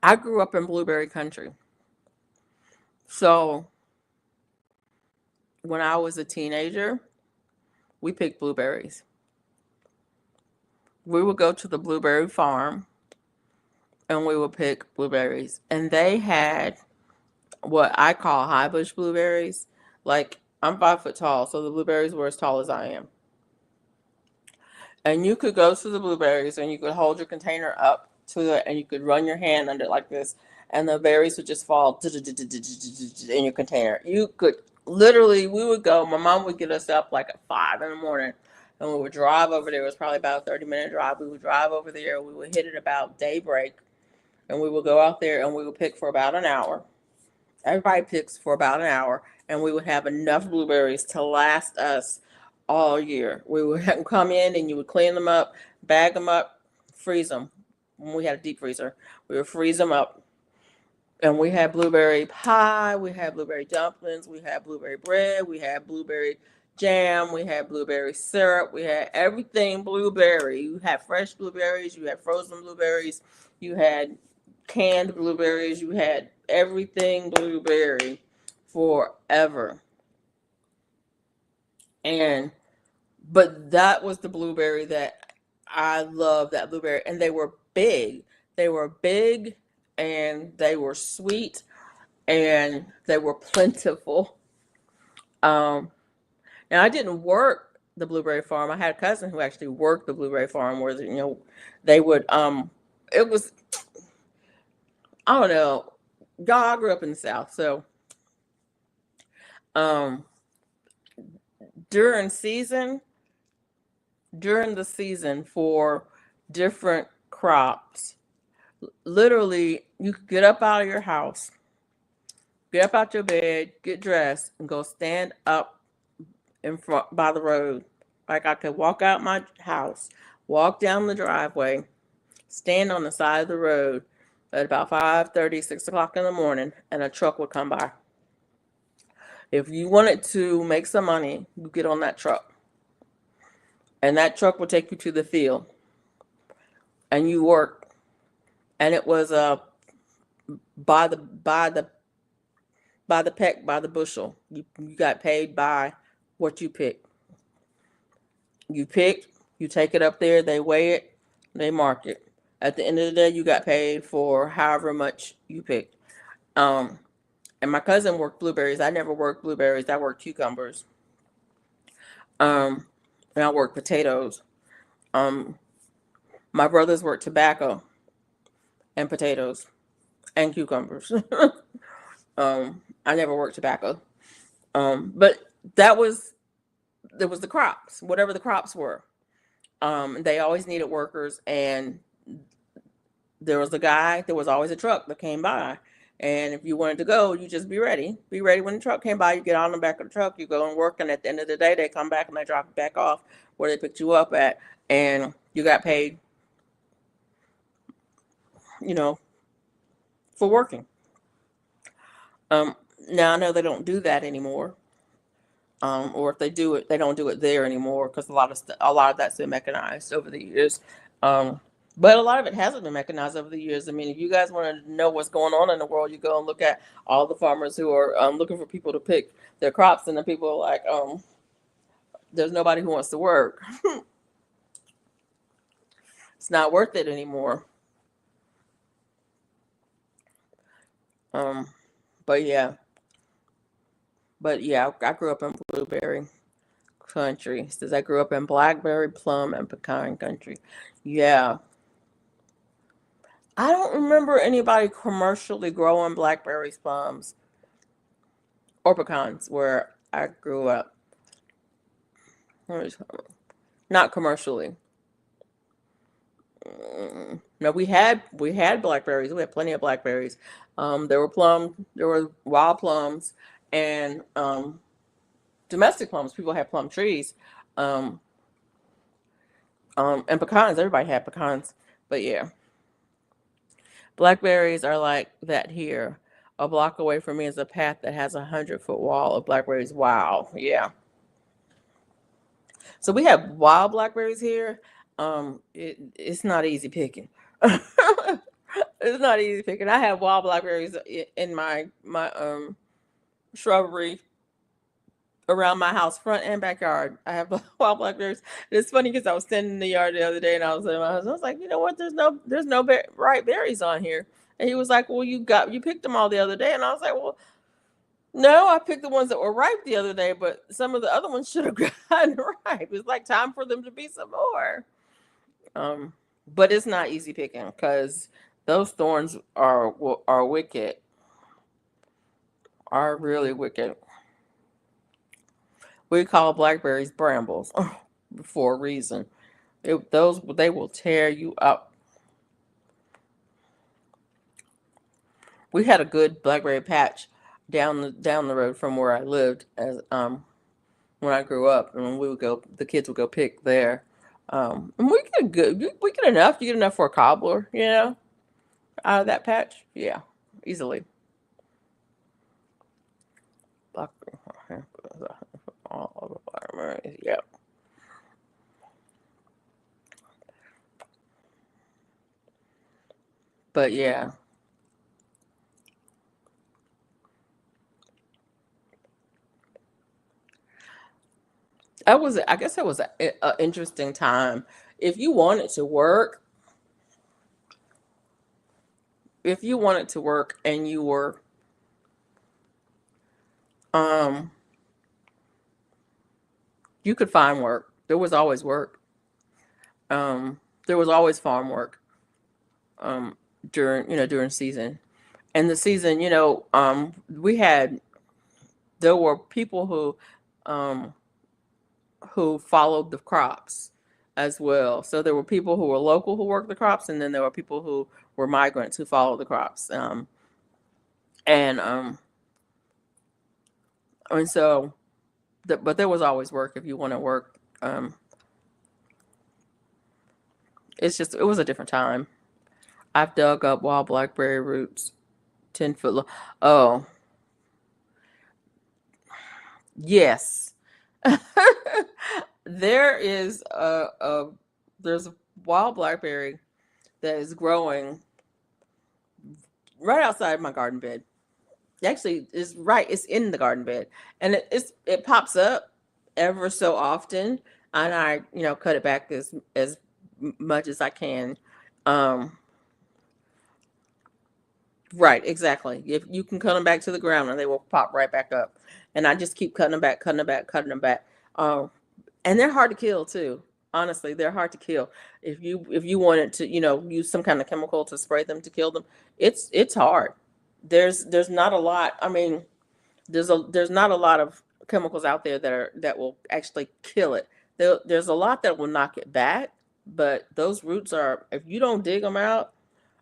I grew up in blueberry country. So when I was a teenager, we picked blueberries. We would go to the blueberry farm and we would pick blueberries. And they had what I call high bush blueberries. Like, I'm 5 foot tall, so the blueberries were as tall as I am. And you could go to the blueberries and you could hold your container up to it and you could run your hand under it like this, and the berries would just fall in your container. You could literally, we would go, my mom would get us up like at 5 in the morning and we would drive over there. It was probably about a 30-minute drive. We would drive over there. We would hit it about daybreak and we would go out there and we would pick for about an hour. Everybody picks for about an hour, and we would have enough blueberries to last us all year. We would have them come in, and you would clean them up, bag them up, freeze them. When we had a deep freezer, we would freeze them up, and we had blueberry pie, we had blueberry dumplings, we had blueberry bread, we had blueberry jam, we had blueberry syrup, we had everything blueberry. You had fresh blueberries, you had frozen blueberries, you had canned blueberries, you had everything blueberry forever. But that was the blueberry that I love, that blueberry. And they were big. They were big and they were sweet and they were plentiful. Um, and I didn't work the blueberry farm. I had a cousin who actually worked the blueberry farm where, they would, it was, I don't know. Y'all, I grew up in the South. So, um, during the season for different crops, literally you could get up out of your house, get up out your bed, get dressed, and go stand up in front by the road. Like, I could walk out my house, walk down the driveway, stand on the side of the road at about 5:30, 6 o'clock in the morning, and a truck would come by. If you wanted to make some money, you get on that truck, and that truck would take you to the field, and you work. And it was by the peck, by the bushel. You got paid by what you pick. You pick, you take it up there, they weigh it, they mark it. At the end of the day, you got paid for however much you picked. And my cousin worked blueberries. I never worked blueberries. I worked cucumbers. And I worked potatoes. My brothers worked tobacco and potatoes and cucumbers. I never worked tobacco. But there was the crops, whatever the crops were. They always needed workers, and there was always a truck that came by. And if you wanted to go, you just be ready. Be ready when the truck came by. You get on the back of the truck, you go and work, and at the end of the day, they come back and they drop it back off where they picked you up at, and you got paid, for working. Now I know they don't do that anymore. Or if they do it, they don't do it there anymore because a lot of that's been mechanized over the years. But a lot of it hasn't been mechanized over the years. I mean, if you guys want to know what's going on in the world, you go and look at all the farmers who are looking for people to pick their crops, and the people are like, there's nobody who wants to work. It's not worth it anymore. But yeah. I grew up in blueberry country. Says I grew up in blackberry, plum, and pecan country. Yeah. I don't remember anybody commercially growing blackberries, plums, or pecans where I grew up. Not commercially. No, we had blackberries. We had plenty of blackberries. There were wild plums, and domestic plums. People had plum trees, and pecans. Everybody had pecans. But yeah, blackberries are like that here. A block away from me is a path that has 100-foot wall of blackberries. Wow. Yeah. So we have wild blackberries here. It's not easy picking. It's not easy picking. I have wild blackberries in my shrubbery around my house, front and backyard. I have wild blackberries. And it's funny because I was standing in the yard the other day, and I was saying to my husband, I was like, you know what? There's no ripe berries on here. And he was like, well, you picked them all the other day, and I was like, well, no, I picked the ones that were ripe the other day, but some of the other ones should have gotten ripe. It's like time for them to be some more. Um, but it's not easy picking because those thorns are wicked, are really wicked. We call blackberries brambles for a reason. They will tear you up. We had a good blackberry patch down the road from where I lived as when I grew up, and the kids would go pick there. And we get enough. You get enough for a cobbler, out of that patch. Yeah, easily. Blackberry, all of the blackberries. Yeah. But yeah, I guess that was a interesting time. If you wanted to work, if you wanted to work and you were, um, you could find work. There was always work. There was always farm work, um, during season. And the season, there were people um, who followed the crops as well. So there were people who were local who worked the crops, and then there were people who were migrants who followed the crops. And and so, but there was always work if you want to work. It was a different time. I've dug up wild blackberry roots, 10 foot long. Oh, yes. There is there's a wild blackberry that is growing right outside my garden bed. Actually, it's in the garden bed, and it pops up ever so often, and I cut it back as much as I can. Um, right, exactly. If you can cut them back to the ground, and they will pop right back up, and I just keep cutting them back, cutting them back, cutting them back. Um, and they're hard to kill too. Honestly, they're hard to kill. If you wanted to, use some kind of chemical to spray them to kill them, it's hard. There's not a lot. I mean, there's not a lot of chemicals out there that will actually kill it. There's a lot that will knock it back, but those roots are, if you don't dig them out.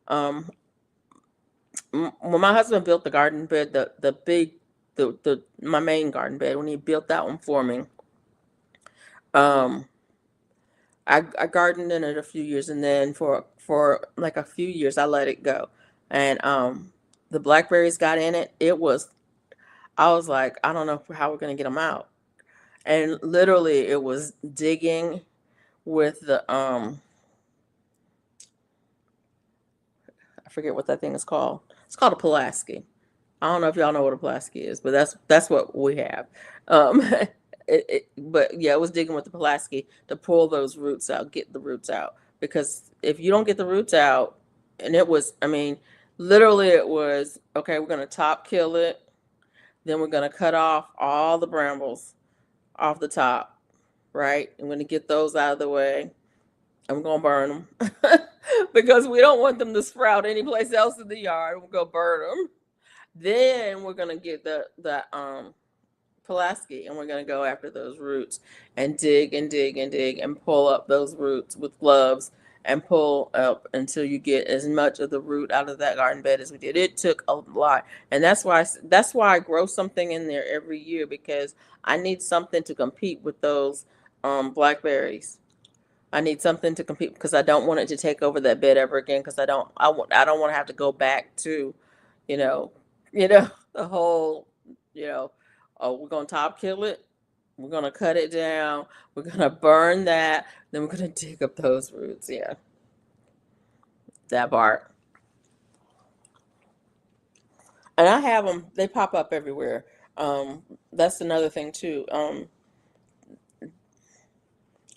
um when my husband built the garden bed, the big the my main garden bed, when he built that one for me, um I gardened in it a few years, and then for like a few years I let it go, and the blackberries got in it. I was like, I don't know how we're gonna get them out. And literally it was digging with the I forget what that thing is called. It's called a Pulaski. I don't know if y'all know what a Pulaski is, but that's what we have. um but yeah, it was digging with the Pulaski to pull those roots out, get the roots out, because if you don't get the roots out, and it was, I mean, literally it was, okay, we're going to top kill it, then we're going to cut off all the brambles off the top, right? I'm going to get those out of the way. I'm going to burn them because we don't want them to sprout anyplace else in the yard. We're going to burn them. Then we're going to get the Pulaski, and we're going to go after those roots and dig and dig and dig and pull up those roots with gloves, and pull up until you get as much of the root out of that garden bed as we did. It took a lot, and that's why I grow something in there every year, because I need something to compete with those blackberries. I need something to compete because I don't want it to take over that bed ever again. Because I don't want to have to go back to, you know, the whole, you know, oh, we're gonna top kill it, we're gonna cut it down, we're gonna burn that, then we're gonna dig up those roots. Yeah, that part. And I have them; they pop up everywhere. That's another thing too.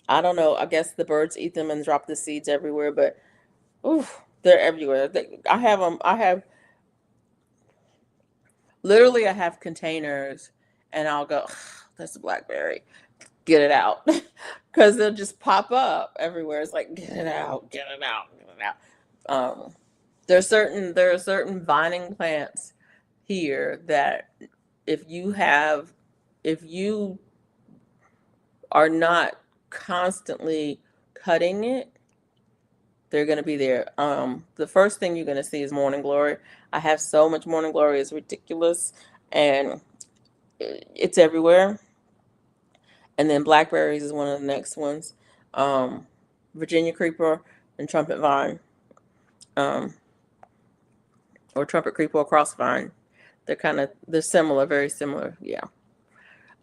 I don't know. I guess the birds eat them and drop the seeds everywhere, but oof, they're everywhere. I have them. I have literally. I have containers, and I'll go. That's a blackberry. Get it out, because they'll just pop up everywhere. It's like get it out, get it out, get it out. There are certain vining plants here that if you have if you are not constantly cutting it, they're going to be there. The first thing you're going to see is morning glory. I have so much morning glory, it's ridiculous, and it's everywhere. And then blackberries is one of the next ones. Um, Virginia creeper and trumpet vine, um, or trumpet creeper or crossvine. They're similar, very similar. Yeah.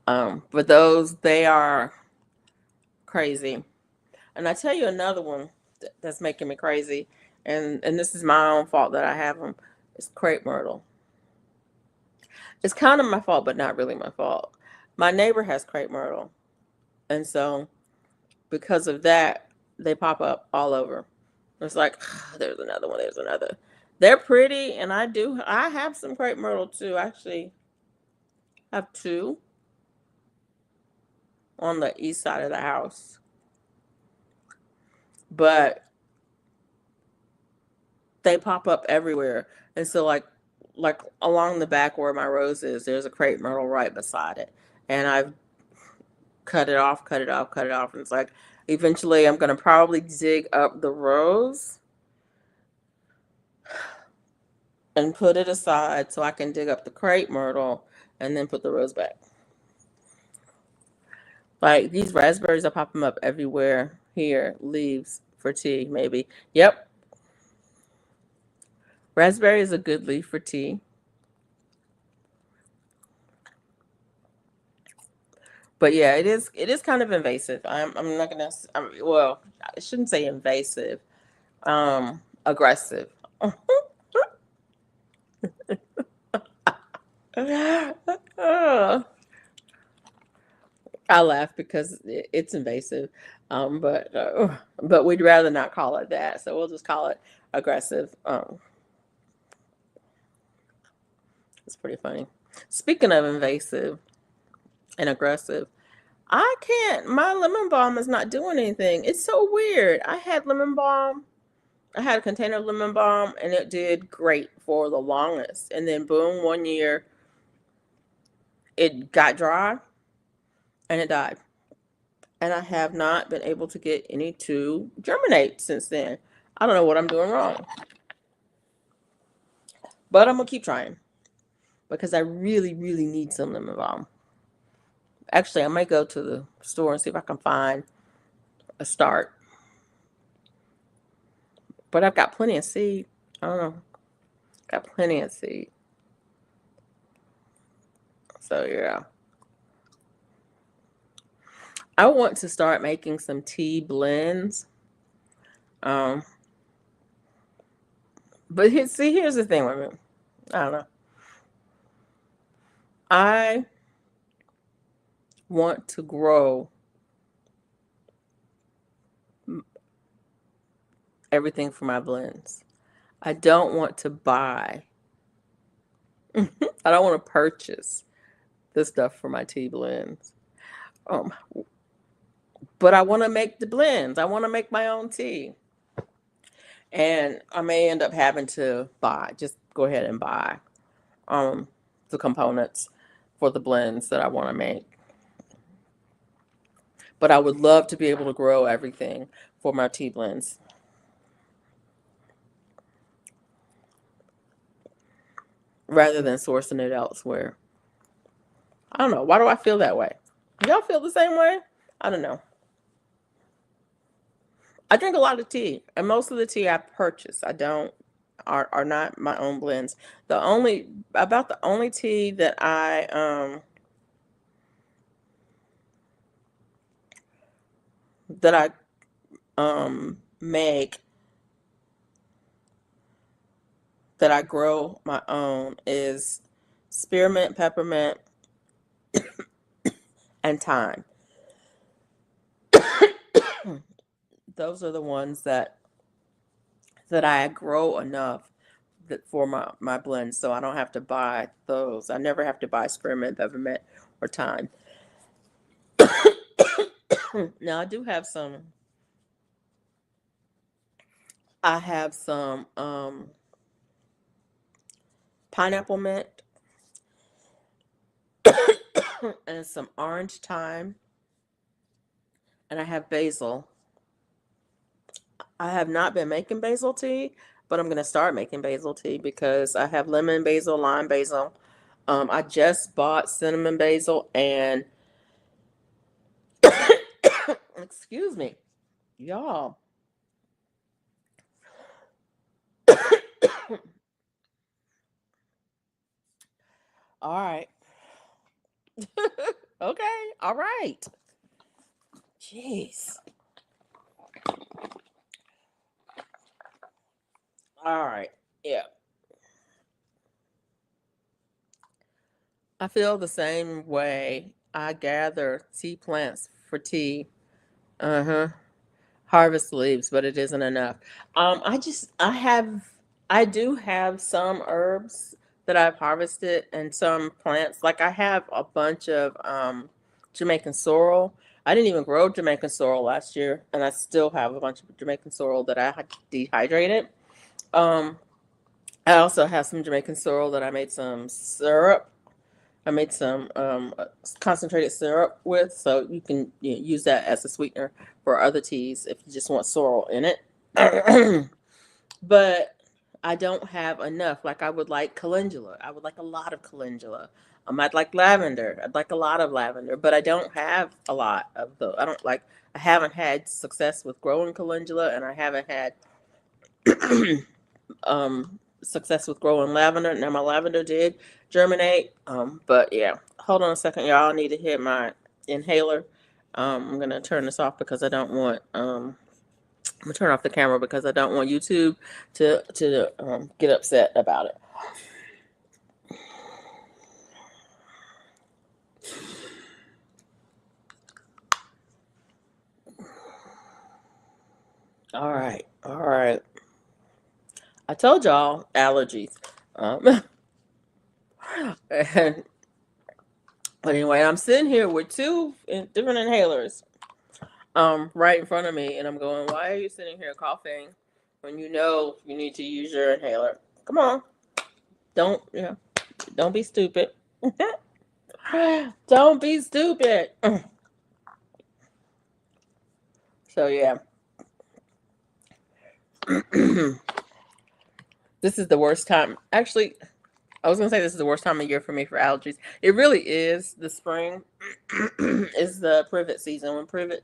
But those they are crazy. And I tell you another one that's making me crazy, and this is my own fault that I have them. It's crepe myrtle. It's kind of my fault, but not really my fault. My neighbor has crepe myrtle, and so because of that, they pop up all over. It's like there's another one. There's another. They're pretty, and I have some crepe myrtle too. Actually, have two on the east side of the house, but they pop up everywhere. And so like along the back where my rose is, there's a crepe myrtle right beside it. And I've cut it off, cut it off, cut it off. And it's like eventually I'm gonna probably dig up the rose and put it aside so I can dig up the crepe myrtle and then put the rose back. Like these raspberries are popping up everywhere here. Leaves for tea, maybe. Yep. Raspberry is a good leaf for tea. But yeah, it is kind of invasive. I'm not gonna well, I shouldn't say invasive. Aggressive. I laugh because it's invasive. But we'd rather not call it that, so we'll just call it aggressive. It's pretty funny. Speaking of invasive and aggressive, I can't. My lemon balm is not doing anything. It's so weird. I had lemon balm. I had a container of lemon balm, and it did great for the longest. And then, boom, one year it got dry and it died. And I have not been able to get any to germinate since then. I don't know what I'm doing wrong, but I'm gonna keep trying because I really, really need some lemon balm. Actually, I might go to the store and see if I can find a start. But I've got plenty of seed. I don't know. Got plenty of seed. So yeah. I want to start making some tea blends. Um, but here's the thing with me. I don't know. I want to grow everything for my blends. I don't want to buy. I don't want to purchase the stuff for my tea blends. Um, but I want to make the blends. I want to make my own tea. And I may end up having to just go ahead and buy um, the components for the blends that I want to make. But I would love to be able to grow everything for my tea blends. Rather than sourcing it elsewhere. I don't know. Why do I feel that way? Y'all feel the same way? I don't know. I drink a lot of tea, and most of the tea I purchase. I don't are not my own blends. The only tea that I make that I grow my own is spearmint, peppermint, and thyme. Those are the ones that I grow enough that for my blend, so I don't have to buy those. I never have to buy spearmint, peppermint, or thyme. Now I do have some. I have some pineapple mint and some orange thyme, and I have basil. I have not been making basil tea, but I'm gonna start making basil tea because I have lemon basil, lime basil. I just bought cinnamon basil and excuse me, y'all. All right. Okay. All right. Jeez. All right. Yeah. I feel the same way. I gather tea plants for tea. Uh huh. Harvest leaves, but it isn't enough. I do have some herbs that I've harvested and some plants. Like I have a bunch of Jamaican sorrel. I didn't even grow Jamaican sorrel last year, and I still have a bunch of Jamaican sorrel that I had dehydrated. Um, I also have some Jamaican sorrel that I made some syrup. I made some concentrated syrup with, so you can use that as a sweetener for other teas if you just want sorrel in it. But I don't have enough. Like I would like calendula. I would like a lot of calendula. I'd like lavender. I'd like a lot of lavender, but I don't have a lot of the. I don't like. I haven't had success with growing calendula, and I haven't had success with growing lavender. Now my lavender did germinate, but yeah. Hold on a second, y'all. I need to hit my inhaler. I'm gonna turn this off because I don't want. I'm gonna turn off the camera because I don't want YouTube to get upset about it. All right, all right. I told y'all allergies. Um, and, but anyway, I'm sitting here with two different inhalers right in front of me, and I'm going, why are you sitting here coughing when you know you need to use your inhaler? Come on, don't don't be stupid. Don't be stupid. So yeah, this is the worst time. Actually, I was gonna say this is the worst time of year for me for allergies. It really is. The spring is the privet season. When privet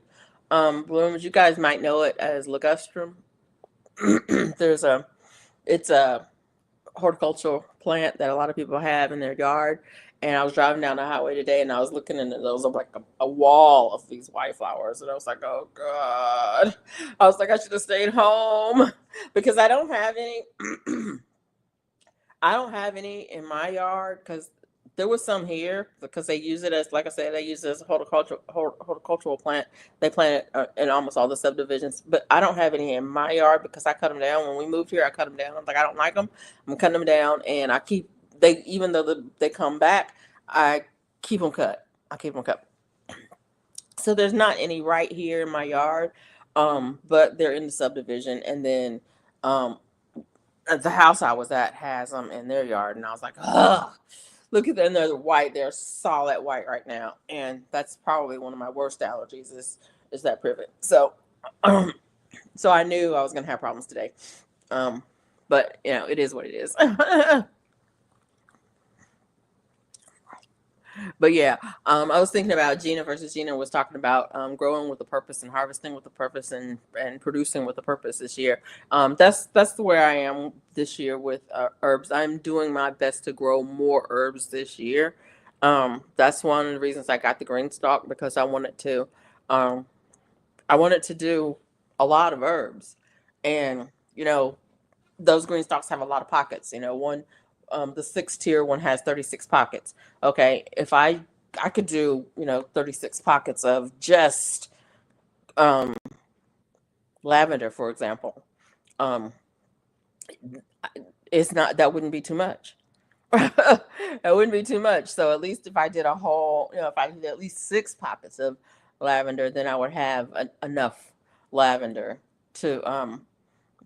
blooms, you guys might know it as ligustrum. There's a it's a horticultural plant that a lot of people have in their yard. And I was driving down the highway today, and I was looking, and there was like a wall of these white flowers, and I was like, "Oh God!" I was like, "I should have stayed home because I don't have any." I don't have any in my yard because there was some here because they use it as, like I said, they use it as a horticultural plant. They plant it in almost all the subdivisions, but I don't have any in my yard because I cut them down. When we moved here, I cut them down. I'm like, I don't like them. I'm cutting them down, and I keep they even though they come back, I keep them cut. I keep them cut. So there's not any right here in my yard, but they're in the subdivision, and then um, the house I was at has them in their yard, and I was like, ugh, look at them. They're white. They're solid white right now, and that's probably one of my worst allergies is that privet. So, um, so I knew I was gonna have problems today. Um, but it is what it is. But yeah, I was thinking about Gina versus Gina was talking about growing with a purpose and harvesting with a purpose and producing with a purpose this year. That's the way I am this year with herbs. I'm doing my best to grow more herbs this year. That's one of the reasons I got the green stalk because um, I wanted to do a lot of herbs, and those green stalks have a lot of pockets. The 6 tier one has 36 pockets. Okay, if I could do 36 pockets of just um, lavender, for example. Um, it's not that wouldn't be too much. That wouldn't be too much. So at least if I did if I did at least 6 pockets of lavender, then I would have enough lavender to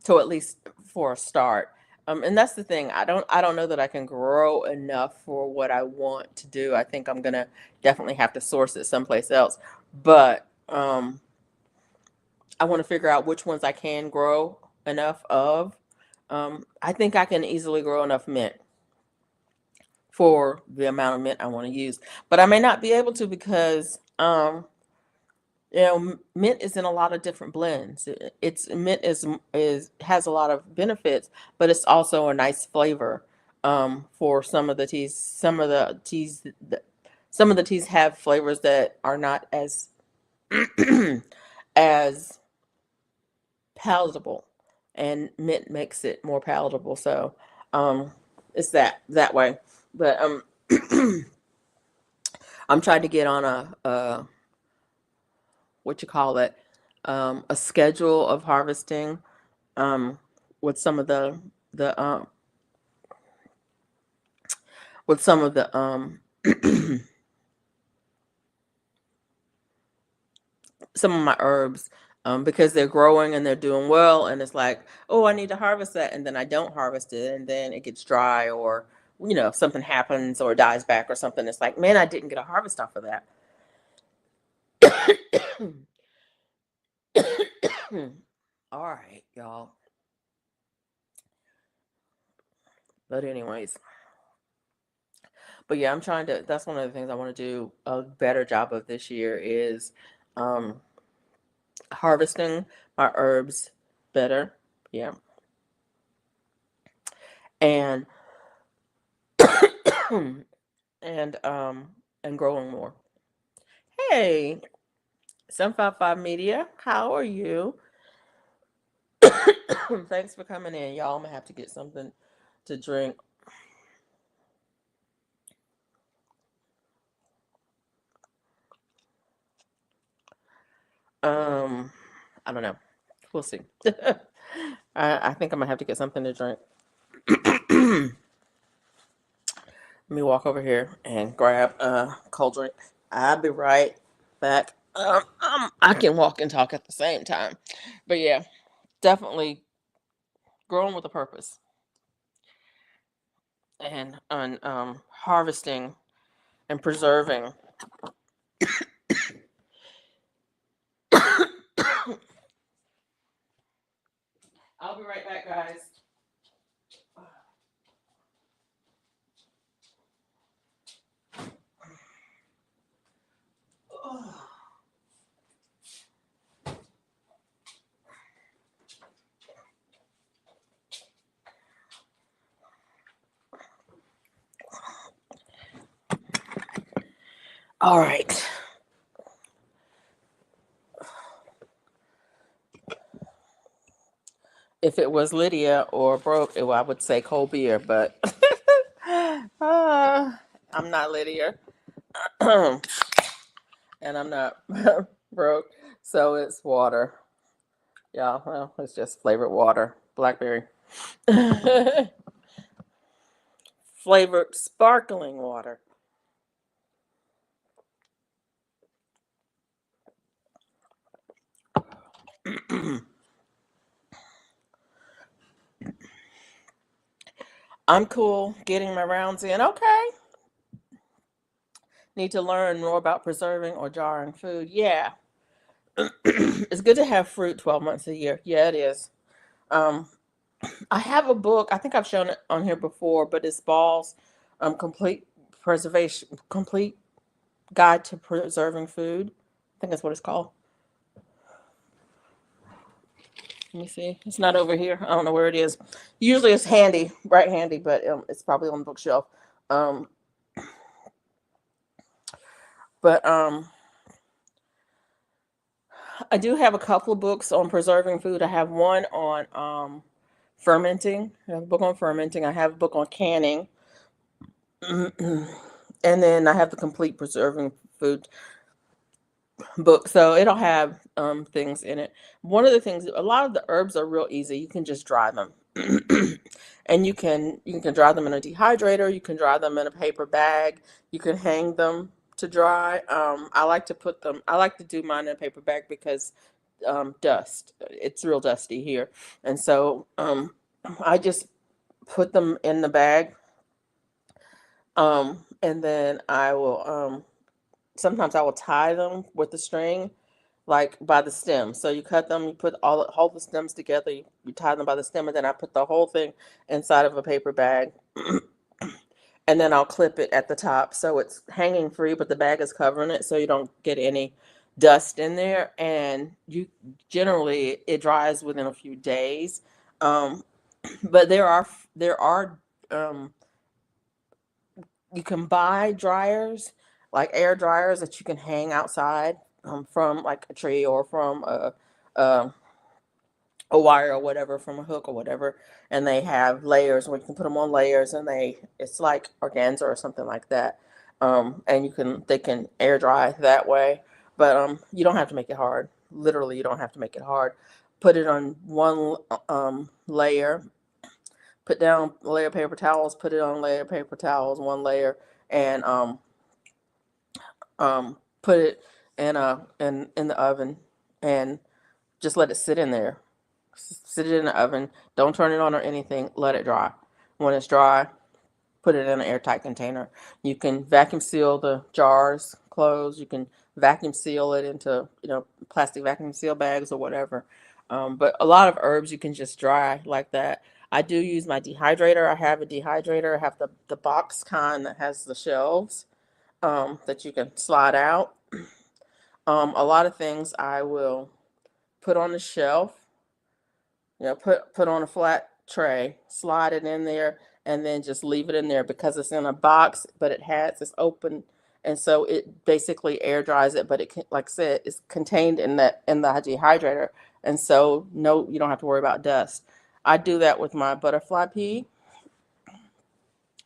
at least for a start. And that's the thing. I don't know that I can grow enough for what I want to do. I think I'm gonna definitely have to source it someplace else. But I want to figure out which ones I can grow enough of. I think I can easily grow enough mint for the amount of mint I want to use, but I may not be able to because mint is in a lot of different blends. It's mint is has a lot of benefits, but it's also a nice flavor for some of the teas. Some of the teas have flavors that are not as as palatable, and mint makes it more palatable. So it's that way. But I'm trying to get on a what you call it, a schedule of harvesting um, with some of the with some of the some of my herbs, because they're growing and they're doing well, and it's like, oh, I need to harvest that, and then I don't harvest it, and then it gets dry, or something happens or dies back or something. It's like, man, I didn't get a harvest off of that. All right, y'all. But anyways, but yeah, I'm trying to. That's one of the things I want to do a better job of this year is um, harvesting my herbs better. Yeah, and and growing more. Hey, 755 Media, how are you? Thanks for coming in, y'all. I'm gonna have to get something to drink. Um, I don't know. We'll see. I think I'm gonna have to get something to drink. Let me walk over here and grab a cold drink. I'll be right back. I can walk and talk at the same time. But yeah, definitely growing with a purpose and harvesting and preserving. I'll be right back, guys. All right. If it was Lydia or Broke, I would say cold beer, but I'm not Lydia. And I'm not Broke, so it's water. Yeah, well, it's just flavored water, blackberry. Flavored sparkling water. I'm cool getting my rounds in. Okay. Need to learn more about preserving or jarring food. Yeah. It's good to have fruit 12 months a year. Yeah, it is. Um, I have a book. I think I've shown it on here before, but it's Ball's complete preservation, complete. Guide to Preserving Food. I think that's what it's called. Let me see. It's not over here. I don't know where it is. Usually it's handy, right handy, but it's probably on the bookshelf. Um, but I do have a couple of books on preserving food. I have one on fermenting. I have a book on fermenting. I have a book on canning. And then I have the complete preserving food book. So it'll have things in it. One of the things, a lot of the herbs are real easy. You can just dry them. And you can dry them in a dehydrator, you can dry them in a paper bag, you can hang them to dry. I like to do mine in a paper bag because dust. It's real dusty here. And so I just put them in the bag. And then I will sometimes I will tie them with the string, like by the stem. So you cut them, you put all the stems together, you tie them by the stem, and then I put the whole thing inside of a paper bag. And then I'll clip it at the top so it's hanging free, but the bag is covering it so you don't get any dust in there. And you generally it dries within a few days. Um, but there are um, you can buy dryers, like air dryers that you can hang outside from like a tree or from a a wire or whatever, from a hook or whatever, and they have layers where you can put them on layers, and it's like organza or something like that. And they can air dry that way, but you don't have to make it hard. Literally, you don't have to make it hard. Put it on one layer, put down a layer of paper towels, put it on a layer of paper towels, one layer, and put it in the oven, and just let it sit in there. Sit it in the oven. Don't turn it on or anything. Let it dry. When it's dry, put it in an airtight container. You can vacuum seal the jars closed. You can vacuum seal it into plastic vacuum seal bags or whatever. But a lot of herbs you can just dry like that. I do use my dehydrator. I have a dehydrator. I have the box kind that has the shelves that you can slide out. A lot of things I will put on the shelf, put on a flat tray, slide it in there, and then just leave it in there because it's in a box, but it's open, and so it basically air dries it. But it can, like I said, it's contained in the dehydrator, and so no, you don't have to worry about dust. I do that with my butterfly pea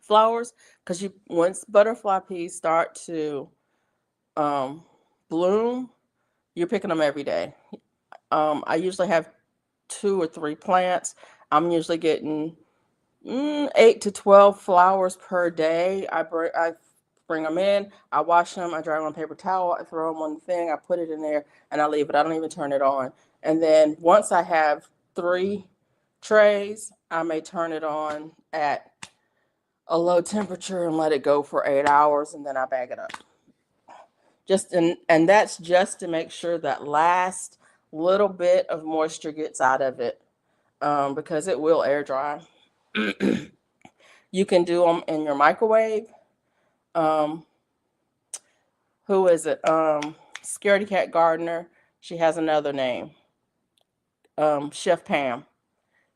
flowers because you once butterfly peas start to um, bloom, you're picking them every day. I usually have 2 or 3 plants. I'm usually getting 8 to 12 flowers per day. I bring them in, I wash them, I dry them on paper towel, I throw them on the thing, I put it in there, and I leave it. I don't even turn it on. And then once I have 3 trays, I may turn it on at a low temperature and let it go for 8 hours, and then I bag it up. And that's just to make sure that last little bit of moisture gets out of it, because it will air dry. You can do them in your microwave. Um, who is it? Scaredy Cat Gardener. She has another name. Chef Pam.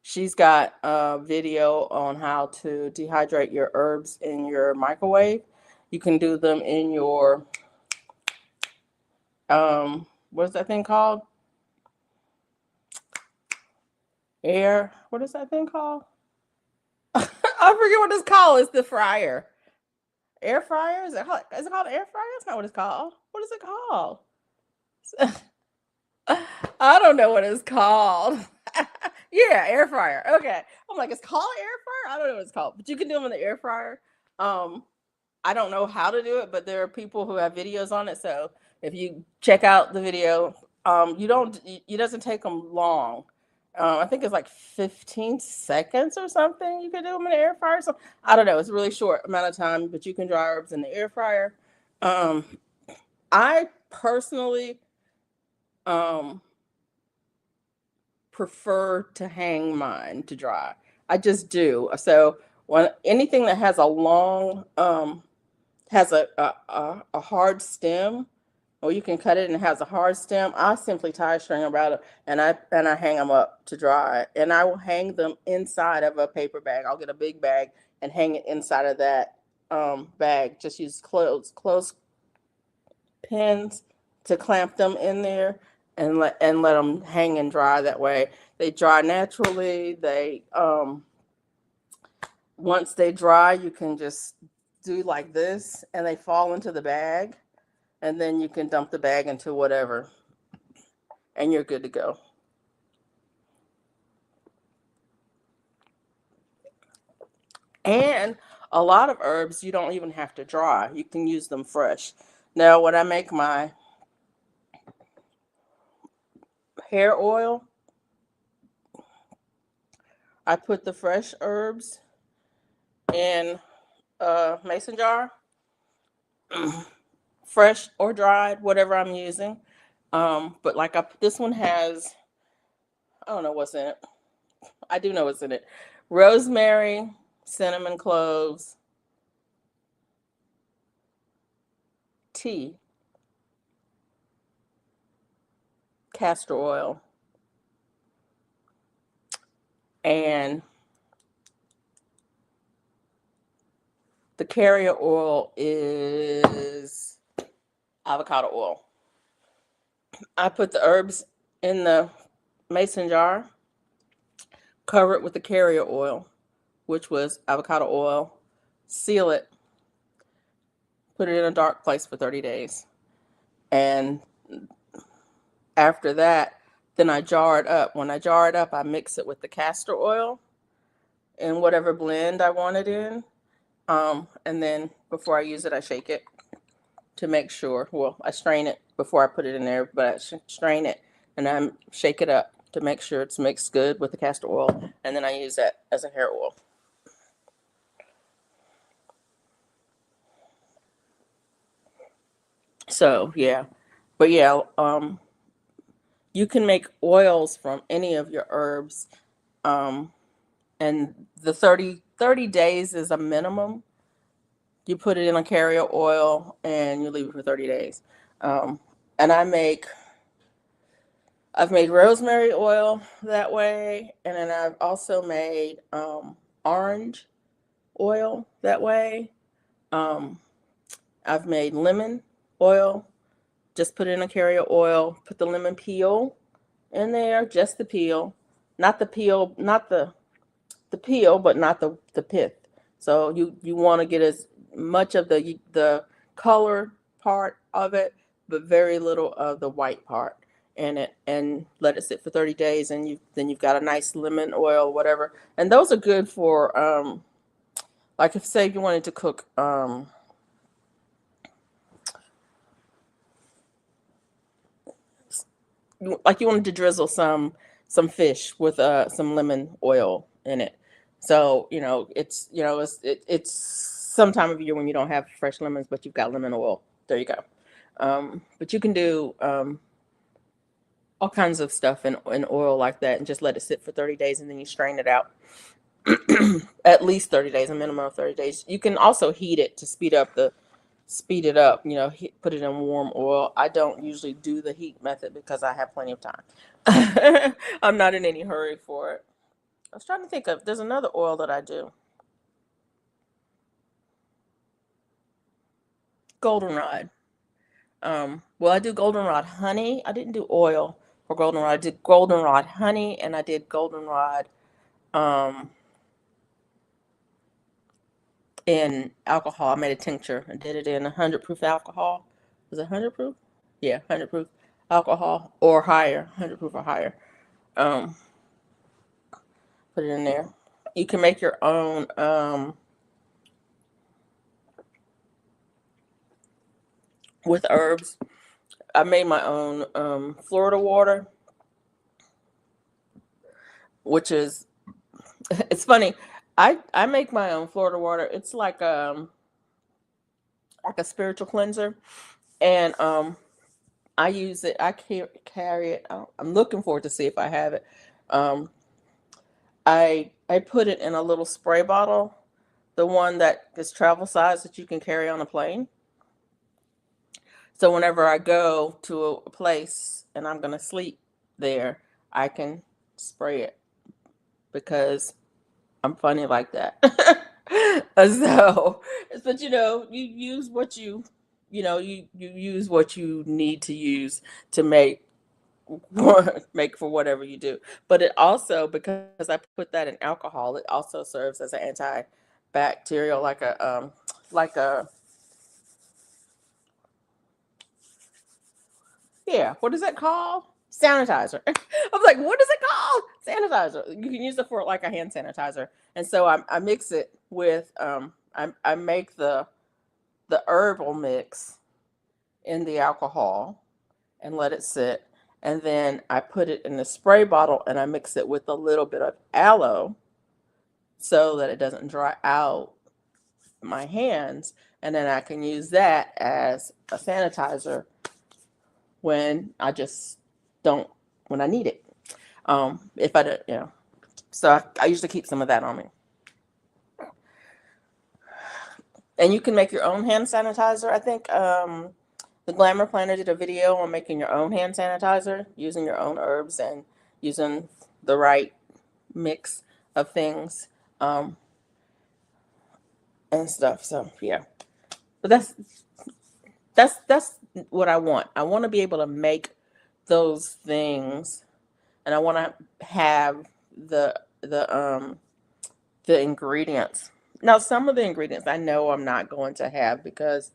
She's got a video on how to dehydrate your herbs in your microwave. You can do them in your what's that thing called? Air. What is that thing called? I forget what it's called. It's the fryer. Air fryer? Is it called air fryer? That's not what it's called. What is it called? I don't know what it's called. Yeah, air fryer. Okay. I'm like, it's called air fryer? I don't know what it's called. But you can do them in the air fryer. Um, I don't know how to do it, but there are people who have videos on it. So if you check out the video, you don't. It doesn't take them long. I think it's like 15 seconds or something. You can do them in the air fryer. So I don't know. It's a really short amount of time, but you can dry herbs in the air fryer. Um, I personally um, prefer to hang mine to dry. I just do. So when anything that has a long has a hard stem, or you can cut it and it has a hard stem. I simply tie a string around it, and I hang them up to dry. And I will hang them inside of a paper bag. I'll get a big bag and hang it inside of that bag. Just use clothes pins to clamp them in there, and let them hang and dry that way. They dry naturally. They once they dry, you can just do like this, and they fall into the bag, and then you can dump the bag into whatever, and you're good to go. And a lot of herbs you don't even have to dry. You can use them fresh. Now, when I make my hair oil, I put the fresh herbs in a mason jar, fresh or dried, whatever I'm using. But like this one has, I don't know what's in it. I do know what's in it: rosemary, cinnamon, cloves, tea, castor oil, and the carrier oil is avocado oil. I put the herbs in the mason jar, cover it with the carrier oil, which was avocado oil, seal it, put it in a dark place for 30 days. And after that, then I jar it up. When I jar it up, I mix it with the castor oil in whatever blend I want it in. And then before I use it, I shake it to make sure. Well, I strain it before I put it in there, but I strain it and I shake it up to make sure it's mixed good with the castor oil. And then I use that as a hair oil. So yeah, but yeah, you can make oils from any of your herbs. Um, and the 30 days is a minimum. You put it in a carrier oil and you leave it for 30 days. Um, and I've made rosemary oil that way, and then I've also made orange oil that way. Um, I've made lemon oil. Just put it in a carrier oil. Put the lemon peel in there, just the peel, not the peel, not the peel, but not the pith. So you want to get as much of the color part of it, but very little of the white part in it, and let it sit for 30 days, and you've got a nice lemon oil or whatever. And those are good for like if say you wanted to cook like you wanted to drizzle some fish with some lemon oil in it. So it's some time of year when you don't have fresh lemons, but you've got lemon oil. There you go. But you can do all kinds of stuff in oil like that, and just let it sit for 30 days, and then you strain it out. At least 30 days, a minimum of 30 days. You can also heat it to speed it up, put it in warm oil. I don't usually do the heat method because I have plenty of time. I'm not in any hurry for it. I was trying to think of, there's another oil that I do. Goldenrod. Well, I do goldenrod honey. I didn't do oil for goldenrod. I did goldenrod honey, and I did goldenrod um, in alcohol. I made a tincture. I did it in 100 proof alcohol. Was it 100 proof? Yeah, 100 proof alcohol or higher, 100 proof or higher. Um, Put it in there. You can make your own with herbs. I made my own Florida water, which is it's funny. I make my own Florida water. It's like a spiritual cleanser, and I use it. I carry it. I'm looking forward to see if I have it. Um, I put it in a little spray bottle the one that is travel size that you can carry on a plane. So whenever I go to a place and I'm going to sleep there, I can spray it because I'm funny like that. So, but you use what you use what you need to use to make for whatever you do. But it also, because I put that in alcohol, it also serves as an antibacterial, like a yeah, what is that called? Sanitizer. I was like, what is it called? Sanitizer. You can use it for like a hand sanitizer. And so I mix it with I make the herbal mix in the alcohol and let it sit. And then I put it in the spray bottle and I mix it with a little bit of aloe so that it doesn't dry out my hands. And then I can use that as a sanitizer when I just don't, when I need it. If I don't. So I usually keep some of that on me. And you can make your own hand sanitizer. I think the Glamour Planner did a video on making your own hand sanitizer using your own herbs and using the right mix of things and stuff. So yeah, but that's what I want. I want to be able to make those things, and I want to have the ingredients. Now, some of the ingredients I know I'm not going to have because,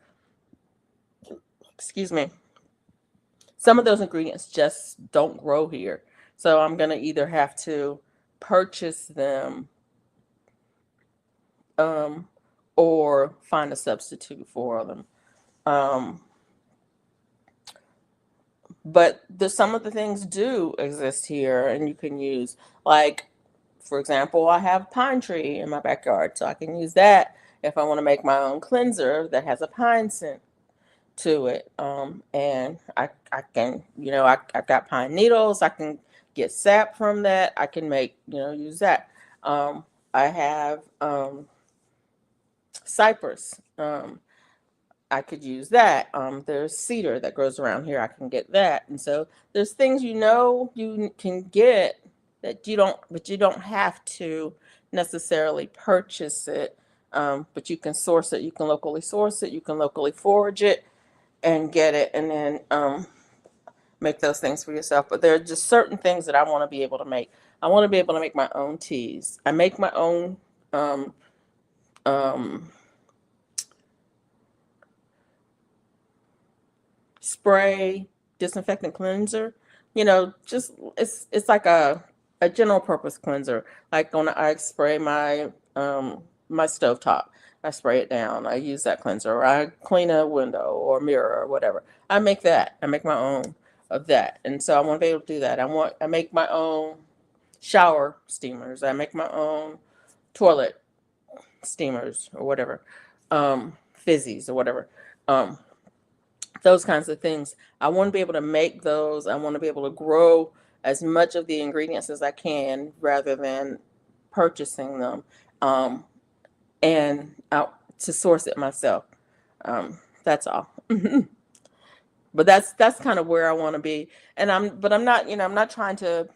excuse me, some of those ingredients just don't grow here. So I'm going to either have to purchase them um, or find a substitute for them. Um, but some of the things do exist here and you can use. Like, for example, I have pine tree in my backyard, so I can use that if I want to make my own cleanser that has a pine scent to it. And I can, I got pine needles. I can get sap from that. I can make, use that. I have cypress. I could use that. There's cedar that grows around here. I can get that. And so there's things you can get that but you don't have to necessarily purchase it. But you can source it. You can locally source it. You can locally forage it and get it, and then make those things for yourself. But there are just certain things that I want to be able to make. I want to be able to make my own teas. I make my own um, um, spray disinfectant cleanser. Just it's like a general purpose cleanser. Like when I spray my stovetop, I spray it down. I use that cleanser. Or I clean a window or mirror or whatever. I make that. I make my own of that. And so I want to be able to do that. I make my own shower steamers. I make my own toilet steamers or whatever. Fizzies or whatever. Um, those kinds of things. I want to be able to make those. I want to be able to grow as much of the ingredients as I can rather than purchasing them, and to source it myself. That's all. But that's kind of where I want to be. And I'm not, I'm not trying to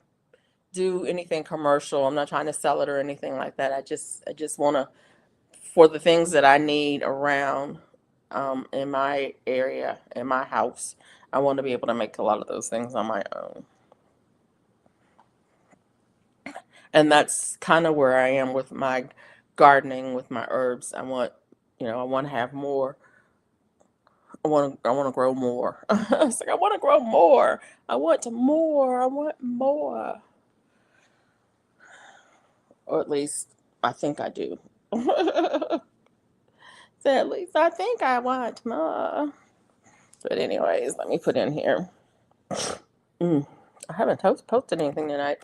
do anything commercial. I'm not trying to sell it or anything like that. I just want to, for the things that I need around in my area, in my house, I want to be able to make a lot of those things on my own. And that's kind of where I am with my gardening, with my herbs. I want to have more. I want to grow more. It's like I want to grow more. I want more. I want more. Or at least I think I do. So at least I think I want more. But anyways, let me put in here. Mm, I haven't posted anything tonight.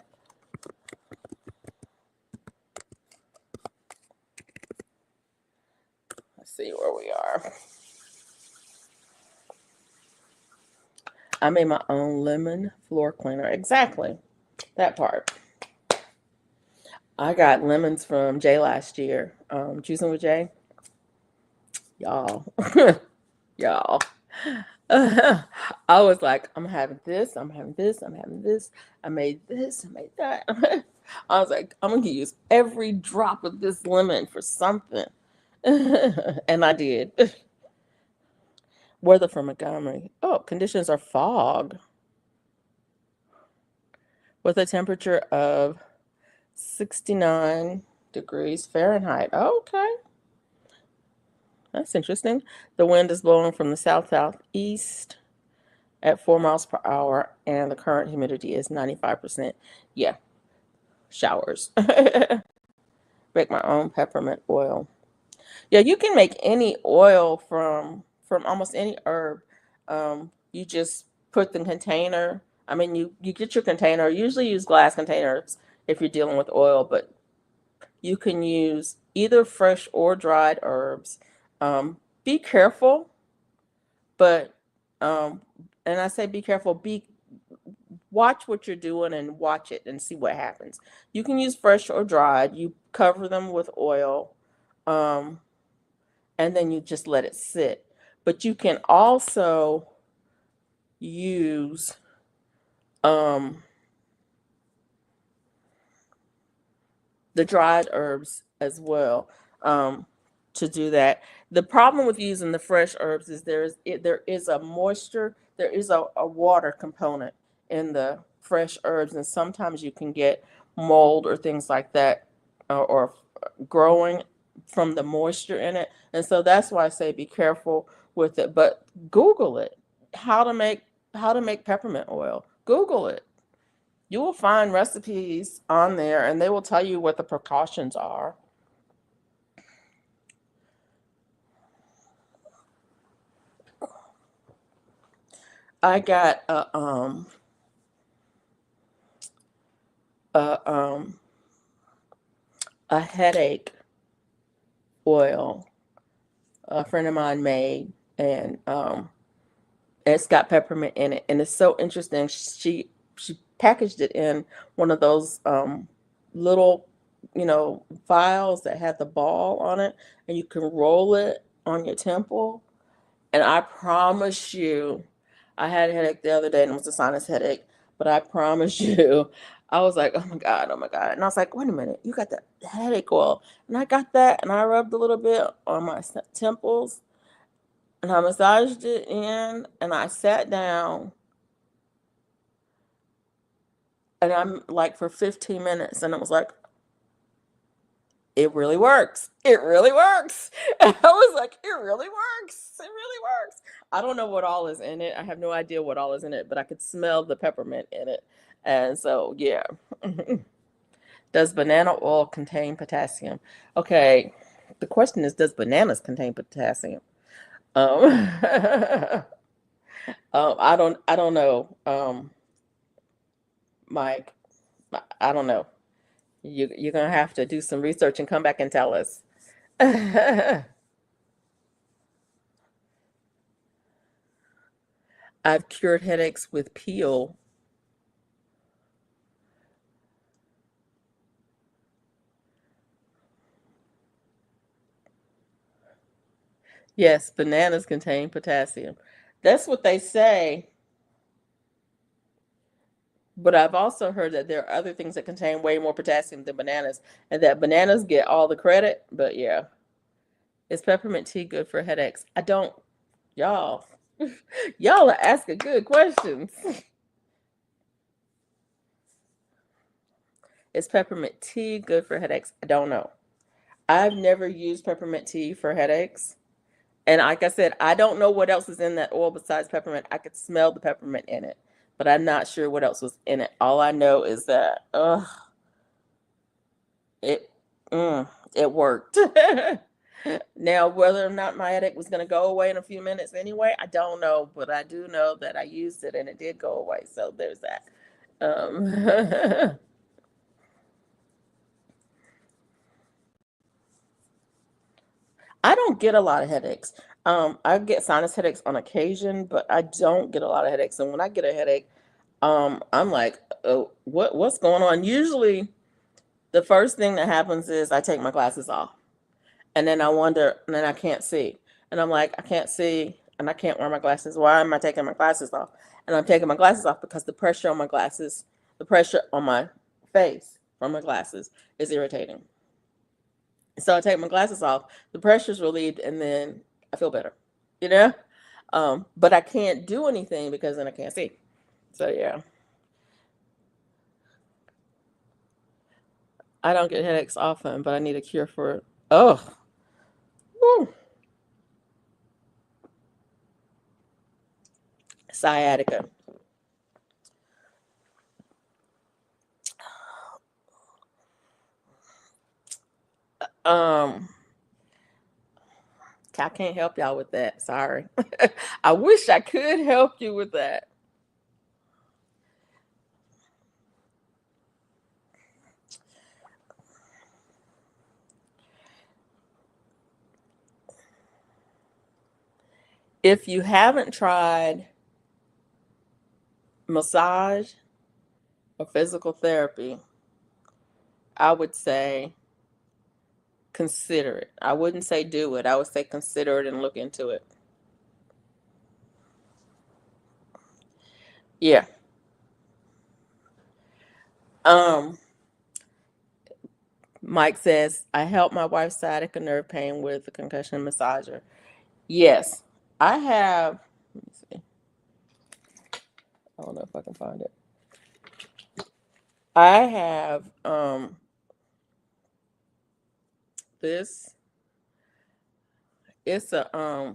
Let's see where we are. I made my own lemon floor cleaner. Exactly. That part. I got lemons from Jay last year. Juicing with Jay, y'all, y'all. I was like, I'm having this, I'm having this, I'm having this. I made this, I made that. I was like, I'm gonna use every drop of this lemon for something. And I did. Weather from Montgomery. Oh, conditions are fog with a temperature of 69 degrees Fahrenheit. Okay, that's interesting. The wind is blowing from the south-southeast at 4 miles per hour, and the current humidity is 95%. Yeah, showers. Make my own peppermint oil. Yeah, you can make any oil from almost any herb. You just put the container. I mean, you get your container. Usually use glass containers if you're dealing with oil, but you can use either fresh or dried herbs. Be careful, but um, and I say be careful. Be watch what you're doing and watch it and see what happens. You can use fresh or dried. You cover them with oil. Um, and then you just let it sit. But you can also use um, the dried herbs as well to do that. The problem with using the fresh herbs is there is a moisture, there is a water component in the fresh herbs, and sometimes you can get mold or things like that, or growing from the moisture in it. And so that's why I say be careful with it. But Google it, how to make peppermint oil. Google it. You will find recipes on there and they will tell you what the precautions are. I got a a headache oil a friend of mine made, and it's got peppermint in it, and it's so interesting. She packaged it in one of those little, vials that had the ball on it, and you can roll it on your temple. And I promise you, I had a headache the other day, and it was a sinus headache. But I promise you, I was like, oh my God, oh my God. And I was like, wait a minute, you got the headache oil. And I got that, and I rubbed a little bit on my temples, and I massaged it in, and I sat down, and I'm like for 15 minutes, and it was like, it really works. It really works. And I was like, it really works. It really works. I don't know what all is in it. I have no idea what all is in it, but I could smell the peppermint in it. And so, yeah. Does banana oil contain potassium? Okay. The question is, does bananas contain potassium? Um, I don't know. Mike, I don't know. You're gonna have to do some research and come back and tell us. I've cured headaches with peel. Yes, bananas contain potassium. That's what they say. But I've also heard that there are other things that contain way more potassium than bananas, and that bananas get all the credit. But yeah, is peppermint tea good for headaches? I don't, y'all, y'all are asking good questions. Is peppermint tea good for headaches? I don't know. I've never used peppermint tea for headaches. And like I said, I don't know what else is in that oil besides peppermint. I could smell the peppermint in it, but I'm not sure what else was in it. All I know is that, it, it worked. Now, whether or not my headache was going to go away in a few minutes anyway, I don't know, but I do know that I used it and it did go away. So there's that. I don't get a lot of headaches. I get sinus headaches on occasion, but I don't get a lot of headaches. And when I get a headache, I'm like, oh, what's going on? Usually the first thing that happens is I take my glasses off. And then I wonder, and then I can't see. And I'm like, I can't see and I can't wear my glasses. Why am I taking my glasses off? And I'm taking my glasses off because the pressure on my glasses, the pressure on my face from my glasses is irritating. So I take my glasses off, the pressure's relieved, and then I feel better, you know? But I can't do anything because then I can't see. So yeah, I don't get headaches often, but I need a cure for it. Oh, whew. Sciatica. Um, I can't help y'all with that. Sorry. I wish I could help you with that. If you haven't tried massage or physical therapy, I would say consider it. I wouldn't say do it. I would say consider it and look into it. Yeah. Um, Mike says, I helped my wife's sciatica nerve pain with a concussion massager. Yes, I have. Let me see. I don't know if I can find it. I have this. It's uh,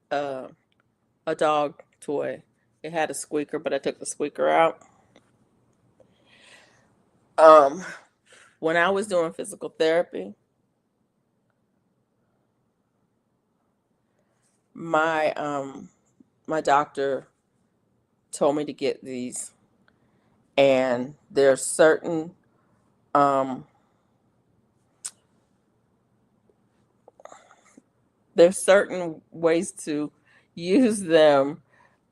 a dog toy. It had a squeaker, but I took the squeaker out. Um, when I was doing physical therapy, my my doctor told me to get these, and um there's certain ways to use them.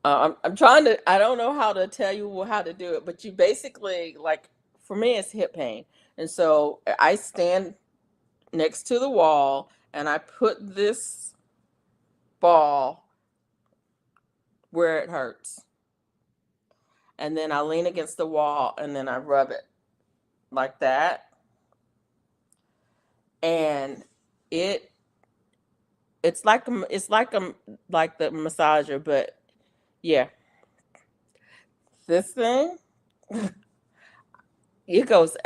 I'm trying to. I don't know how to tell you how to do it, but you basically like. For me, it's hip pain, and so I stand next to the wall, and I put this ball where it hurts, and then I lean against the wall, and then I rub it like that, and it it's like the massager, but yeah, this thing it goes.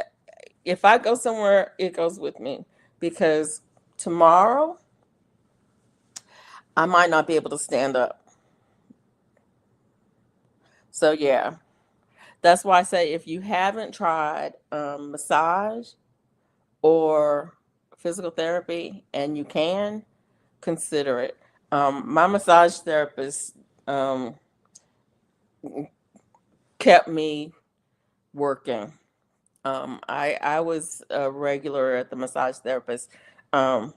If I go somewhere, it goes with me because tomorrow I might not be able to stand up. So yeah, that's why I say if you haven't tried massage or physical therapy and you can consider it. My massage therapist um, kept me working. I was a regular at the massage therapist um,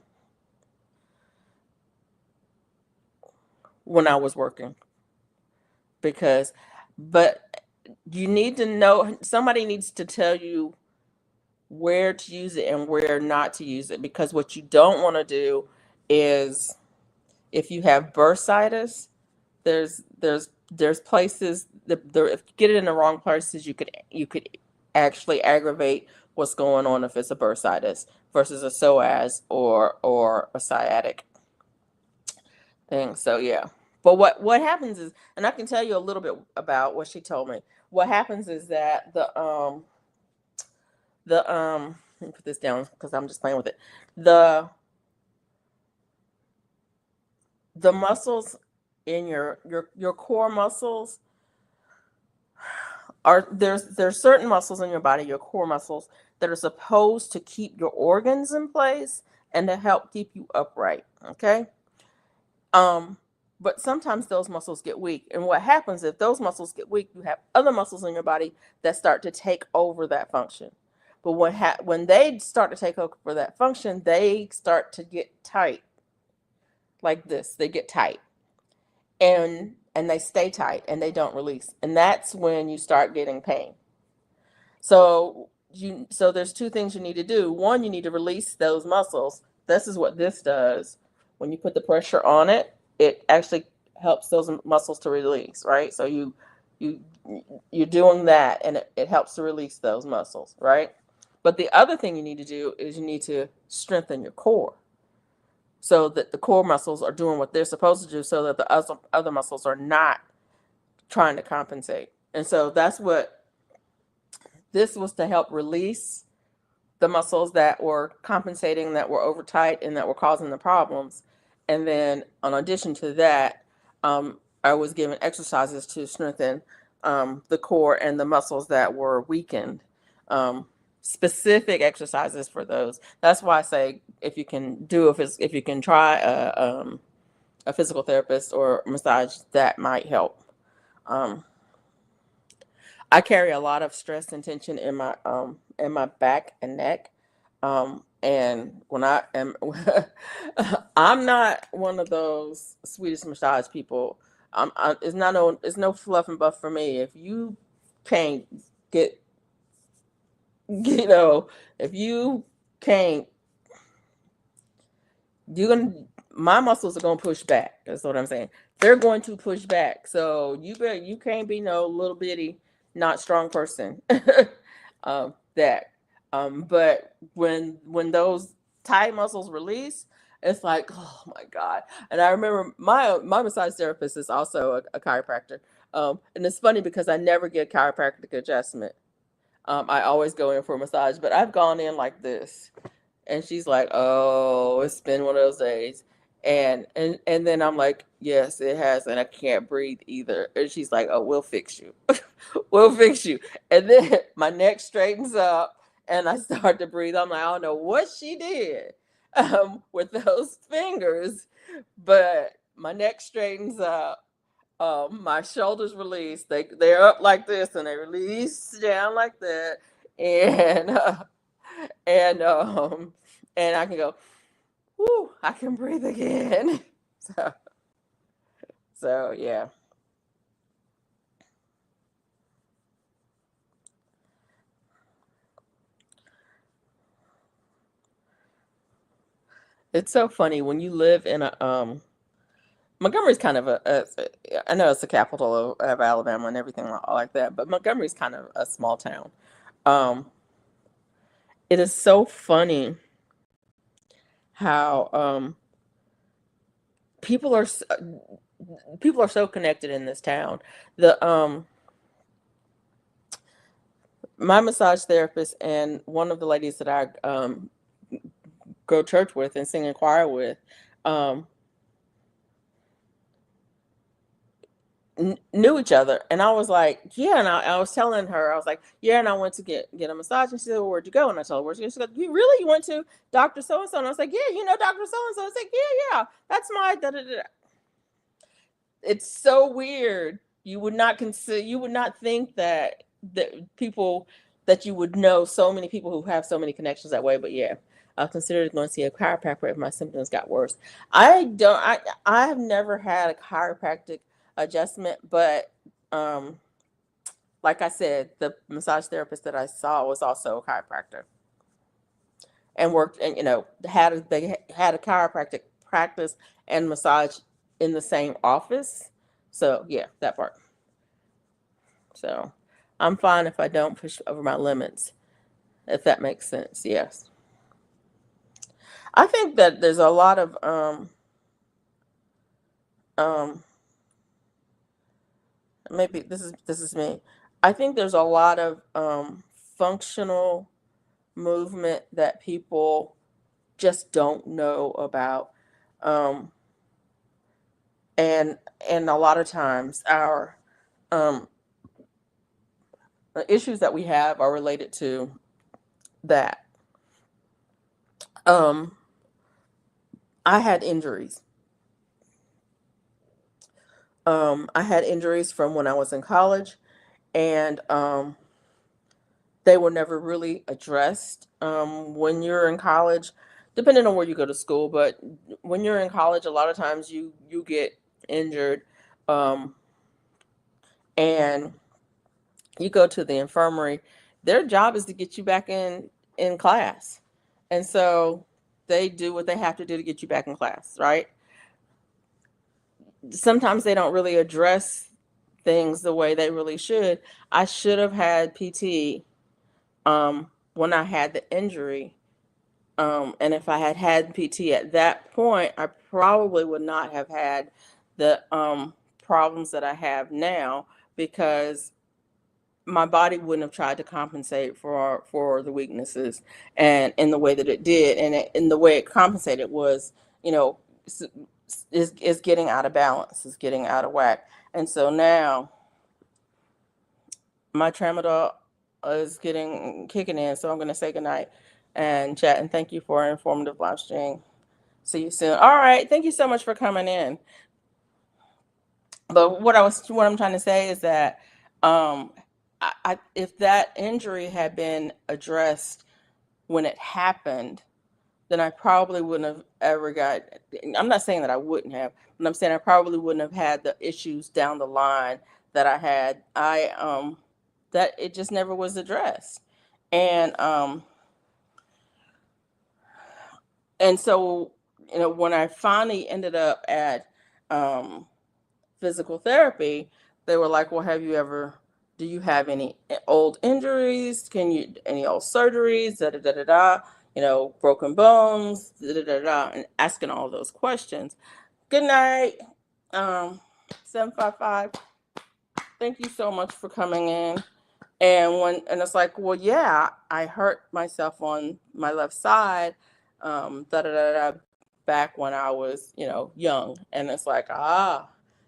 when I was working because, but you need to know, somebody needs to tell you where to use it and where not to use it, because what you don't want to do is if you have bursitis, there's places that if you get it in the wrong places, you could actually aggravate what's going on if it's a bursitis versus a psoas or a sciatic thing. So yeah. But what happens is, and I can tell you a little bit about what she told me. What happens is that the let me put this down because I'm just playing with it. The the muscles in your core muscles are there's certain muscles in your body, your core muscles, that are supposed to keep your organs in place and to help keep you upright. Okay. Um, but sometimes those muscles get weak. And what happens if those muscles get weak, you have other muscles in your body that start to take over that function. But when they start to take over that function, they start to get tight like this. They get tight and they stay tight and they don't release. And that's when you start getting pain. So there's two things you need to do. One, you need to release those muscles. This is what this does. When you put the pressure on it, it actually helps those muscles to release, right? So you you're doing that, and it helps to release those muscles, right? But the other thing you need to do is you need to strengthen your core so that the core muscles are doing what they're supposed to do, so that the other muscles are not trying to compensate. And so that's what this was, to help release the muscles that were compensating, that were over tight, and that were causing the problems. And then, in addition to that, I was given exercises to strengthen the core and the muscles that were weakened. Um, Specific exercises for those. That's why I say, if you can try a physical therapist or massage, that might help. Um, I carry a lot of stress and tension in my back and neck. And when I am I'm not one of those Swedish massage people. It's no fluff and buff for me. If you can't get you know, if you can't you're gonna my muscles are gonna push back. That's what I'm saying. They're going to push back. So you can't be no little bitty, not strong person. That. But when those tight muscles release, it's like, oh my God. And I remember my massage therapist is also a chiropractor. And it's funny because I never get chiropractic adjustment. I always go in for a massage, but I've gone in like this. And she's like, "Oh, it's been one of those days." And then I'm like, "Yes, it has, and I can't breathe either." And she's like, "Oh, we'll fix you. We'll fix you." And then my neck straightens up and I start to breathe. I'm like, I don't know what she did with those fingers, but my neck straightens up. My shoulders release. They're up like this and they release down like that. And and um and I can go, whoo, I can breathe again. so so yeah. It's so funny when you live in a Montgomery's kind of I know it's the capital of Alabama and everything like that, but Montgomery's kind of a small town. Um it is so funny how people are s- people are so connected in this town. The My massage therapist and one of the ladies that I go to church with and sing in choir with, um, knew each other. And I was like, yeah. And I was telling her, I was like, yeah. And I went to get a massage. And she said, well, where'd you go? And I told her, where'd you go? She said, you really? You went to Dr. So and so? And I was like, yeah, you know, Dr. So and so. I was like, yeah, yeah, that's my da da da. It's so weird. You would not think that people that you would know so many people who have so many connections that way, but yeah. I considered going to see a chiropractor if my symptoms got worse. I have never had a chiropractic adjustment, but um like I said, the massage therapist that I saw was also a chiropractor and worked, and they had a chiropractic practice and massage in the same office. So yeah, that part. So I'm fine if I don't push over my limits, if that makes sense. Yes. I think that there's a lot of um maybe this is me. I think there's a lot of functional movement that people just don't know about. Um and a lot of times our um issues that we have are related to that. Um I had injuries. I had injuries from when I was in college, and they were never really addressed. When you're in college, depending on where you go to school, but when you're in college, a lot of times you get injured, um, and you go to the infirmary, their job is to get you back in class. And so they do what they have to do to get you back in class, right? Sometimes they don't really address things the way they really should. I should have had PT when I had the injury. And if I had had PT at that point, I probably would not have had the problems that I have now, because my body wouldn't have tried to compensate for the weaknesses and in the way that it did, and in the way it compensated was, you know, is getting out of balance, is getting out of whack. And so now my tramadol is kicking in. So I'm going to say goodnight and chat, and thank you for an informative live stream. See you soon. All right, thank you so much for coming in. But what I'm trying to say is that if that injury had been addressed when it happened, then I probably wouldn't have ever got. I'm not saying that I wouldn't have, but I'm saying I probably wouldn't have had the issues down the line that I had. That it just never was addressed, and so, when I finally ended up at physical therapy, they were like, "Well, do you have any old injuries? Any old surgeries? Da da da da da. Broken bones, da da da da," and asking all those questions. Good night, 755. Thank you so much for coming in. And it's like, well, yeah, I hurt myself on my left side, da da da da, back when I was, young, and it's like,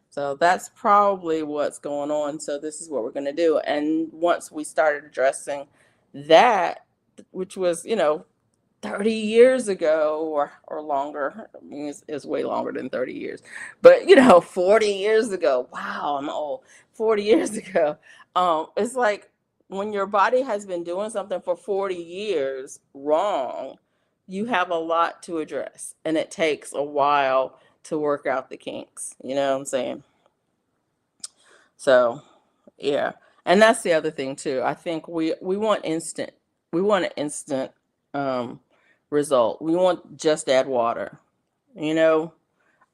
so that's probably what's going on. So this is what we're going to do. And once we started addressing that, which was, 30 years ago or longer. I mean, it's way longer than 30 years, but 40 years ago. Wow, I'm old. 40 years ago. It's like when your body has been doing something for 40 years wrong, you have a lot to address, and it takes a while to work out the kinks. You know what I'm saying? So, yeah. And that's the other thing too. I think we want an instant result. We want just add water, you know,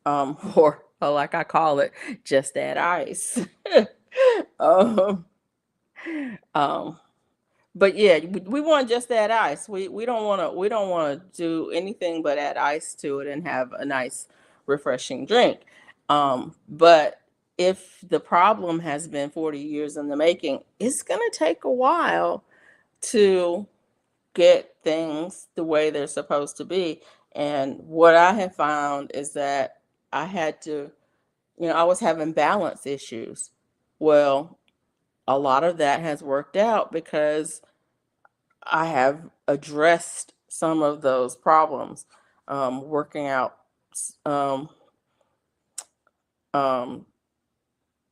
or like I call it, just add ice. um, um, but yeah, we want just add ice. We don't want to do anything but add ice to it and have a nice, refreshing drink. But if the problem has been 40 years in the making, it's going to take a while to get things the way they're supposed to be. And what I have found is that I had to, I was having balance issues. Well, a lot of that has worked out because I have addressed some of those problems, working out um, um,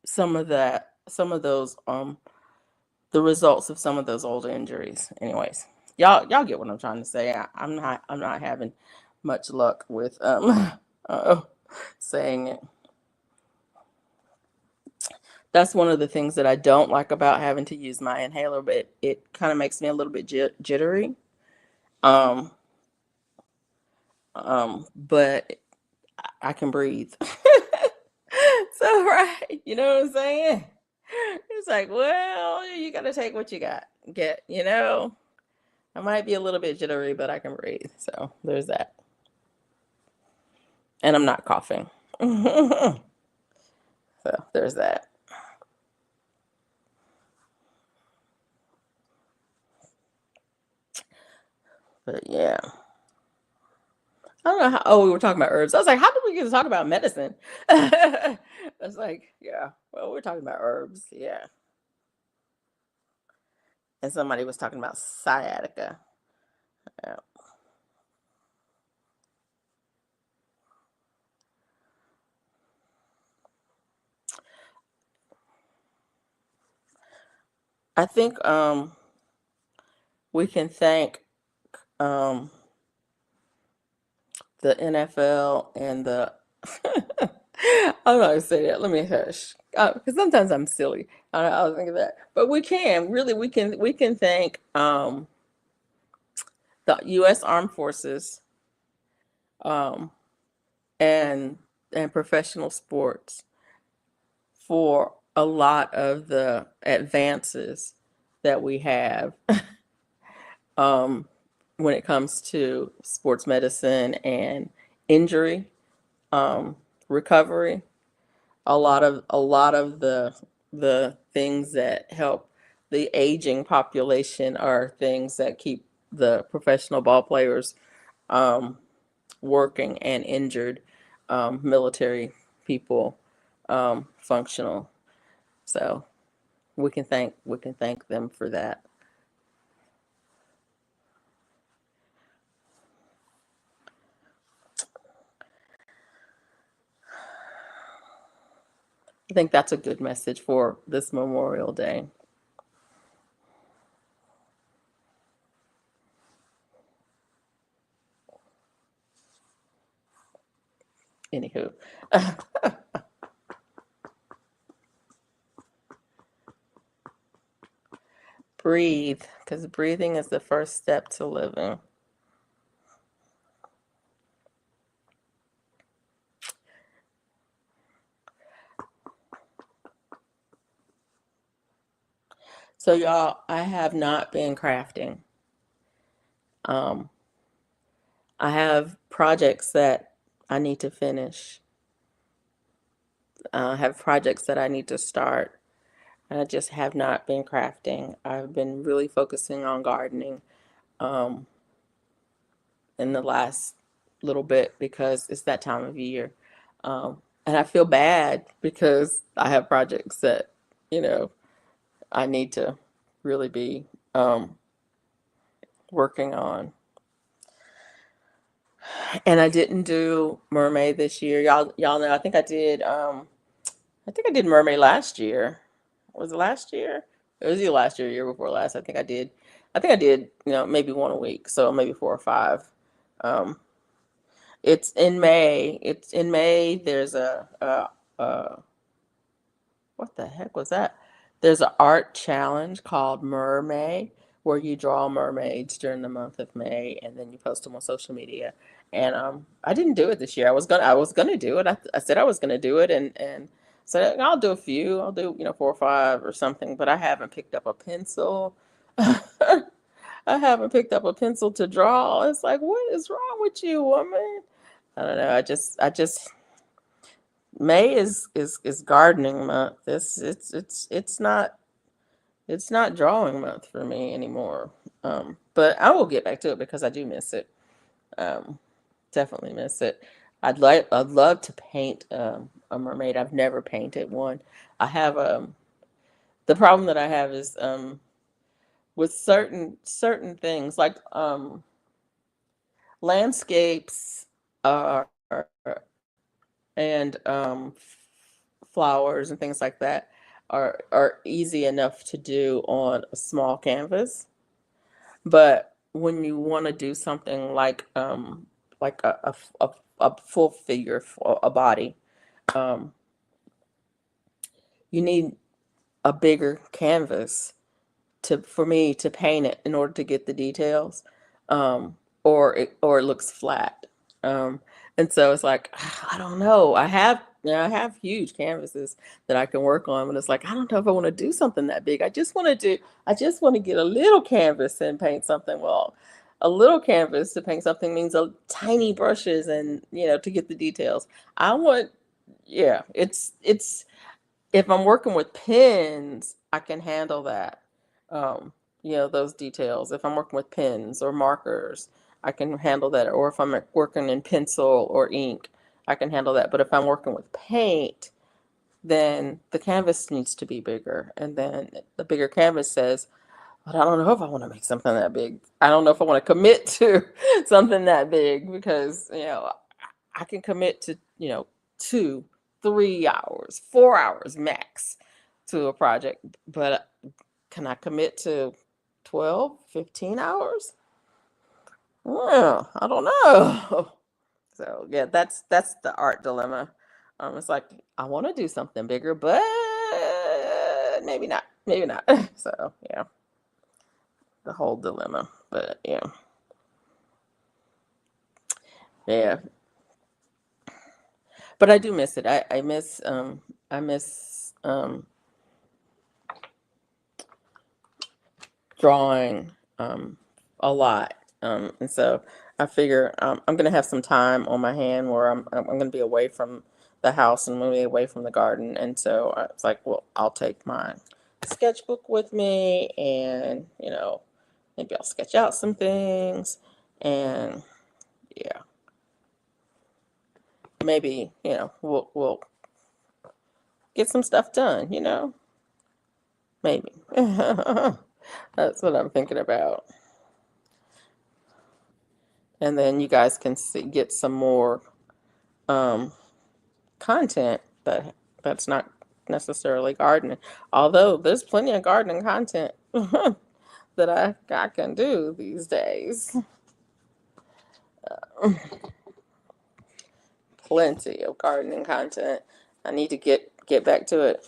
some of those, the results of some of those old injuries. Anyways, y'all get what I'm trying to say. I'm not having much luck with uh, saying it. That's one of the things that I don't like about having to use my inhaler, but it kind of makes me a little bit jittery. Um, but I can breathe. So, right, you know what I'm saying? It's like, well, you got to take what you get. I might be a little bit jittery, but I can breathe. So there's that. And I'm not coughing. So there's that. But yeah. I don't know how. Oh, we were talking about herbs. I was like, how did we get to talk about medicine? I was like, yeah. Well, we're talking about herbs. Yeah. And somebody was talking about sciatica. Yeah. I think we can thank um, the NFL and the. I'm not gonna say that. Let me hush. Because sometimes I'm silly. I was thinking that, but we can thank the U.S. Armed Forces, um, and professional sports for a lot of the advances that we have, um, when it comes to sports medicine and injury, um, recovery. A lot of the things that help the aging population are things that keep the professional ball players, um, working, and injured, military people, functional. So we can thank them for that. I think that's a good message for this Memorial Day. Anywho, breathe, because breathing is the first step to living. So y'all, I have not been crafting. Um, I have projects that I need to finish. I have projects that I need to start. And I just have not been crafting. I've been really focusing on gardening, um, in the last little bit because it's that time of year. And I feel bad because I have projects that, you know, I need to really be, um, working on. And I didn't do mermaid this year. Y'all know. I think I did mermaid last year. Was it last year? It was either last year, or year before last. I think I did. I think I did. Maybe one a week, so maybe four or five. Um, it's in May. It's in May. There's a what the heck was that? There's an art challenge called Mermaid, where you draw mermaids during the month of May, and then you post them on social media. And I didn't do it this year. I was gonna do it. I said I was gonna do it, and said I'll do a few. I'll do 4 or 5 or something. But I haven't picked up a pencil. I haven't picked up a pencil to draw. It's like, what is wrong with you, woman? I don't know. I just May is gardening month. It's not drawing month for me anymore. But I will get back to it because I do miss it. Um, Definitely miss it. I'd love to paint, a mermaid. I've never painted one. I have the problem that I have is, with certain things like, landscapes are and flowers and things like that are easy enough to do on a small canvas. But when you want to do something like a full figure for a body, um, you need a bigger canvas to for me to paint it in order to get the details, or it looks flat. Um, and so it's like, I don't know. I have huge canvases that I can work on, but it's like I don't know if I want to do something that big. I just want to get a little canvas and paint something. Well, a little canvas to paint something means a tiny brushes and to get the details. I want Yeah, it's if I'm working with pens, I can handle that. Those details. If I'm working with pens or markers, I can handle that. Or if I'm working in pencil or ink, I can handle that. But if I'm working with paint, then the canvas needs to be bigger. And then the bigger canvas says, but I don't know if I want to make something that big. I don't know if I want to commit to something that big because, I can commit to, 2, 3 hours, 4 hours max to a project, but can I commit to 12, 15 hours? Well, I don't know. So yeah, that's the art dilemma. It's like I want to do something bigger, but maybe not, maybe not. So yeah, the whole dilemma. But yeah, yeah. But I do miss it. I miss drawing a lot. And so I figure I'm gonna have some time on my hand where I'm gonna be away from the house and maybe away from the garden. And so it's like, well, I'll take my sketchbook with me, and maybe I'll sketch out some things, and yeah, maybe we'll get some stuff done. Maybe. That's what I'm thinking about. And then you guys can get some more um, content that's not necessarily gardening. Although there's plenty of gardening content that I can do these days. Plenty of gardening content. I need to get back to it.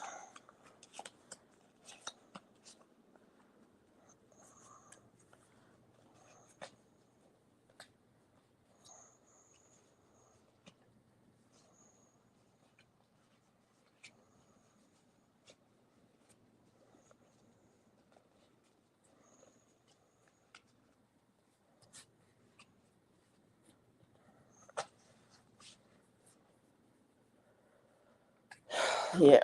Yeah.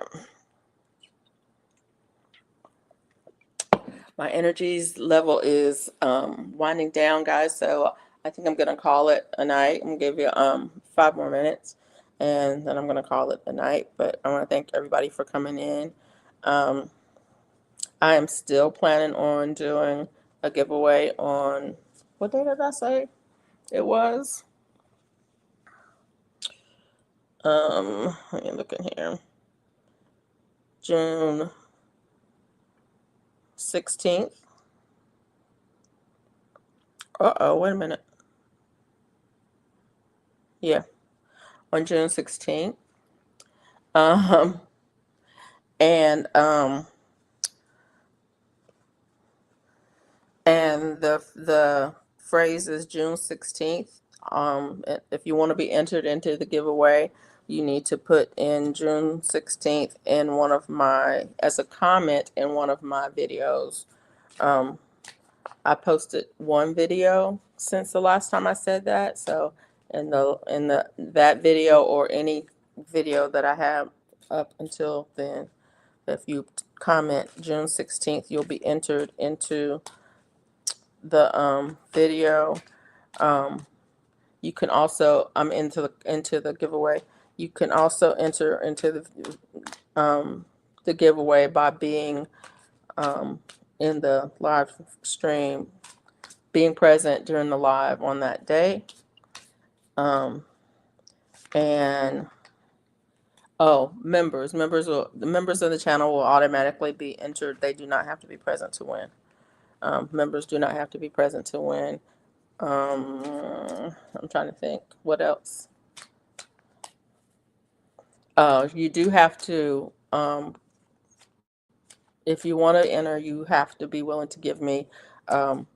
My energies level is winding down, guys. So I think I'm gonna call it a night. I'm gonna give you 5 more minutes, and then I'm gonna call it a night. But I want to thank everybody for coming in. Um, I am still planning on doing a giveaway on what day did I say it was? Let me look in here. June 16th. Uh-oh, wait a minute. Yeah, on June 16th. Um, and the phrase is June 16th. If you want to be entered into the giveaway, you need to put in June 16th in as a comment in one of my videos. Um, I posted one video since the last time I said that. So in the that video or any video that I have up until then, if you comment June 16th, you'll be entered into the video. Um, you can also into the giveaway. You can also enter into the giveaway by being in the live stream, being present during the live on that day. Um, and the members of the channel will automatically be entered. They do not have to be present to win. Members do not have to be present to win. I'm trying to think what else. You do have to, if you want to enter, you have to be willing to give me um,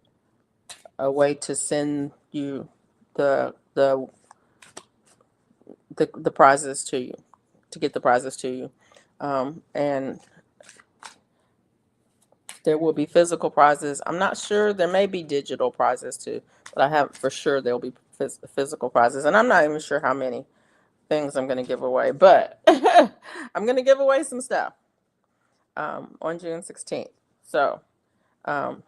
a way to send you the the the prizes to you, to get the prizes to you, and there will be physical prizes. I'm not sure. There may be digital prizes too, but I have for sure there will be physical prizes, and I'm not even sure how many things I'm going to give away, but I'm going to give away some stuff on June 16th. So, um,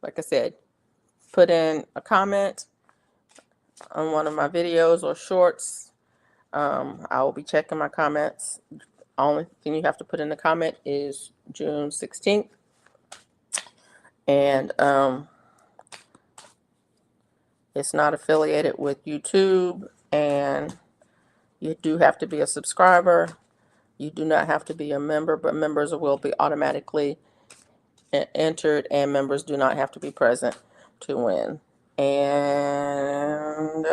like I said, put in a comment on one of my videos or shorts. I will be checking my comments. Only thing you have to put in the comment is June 16th. And it's not affiliated with YouTube. And you do have to be a subscriber. You do not have to be a member, but members will be automatically entered, and members do not have to be present to win. And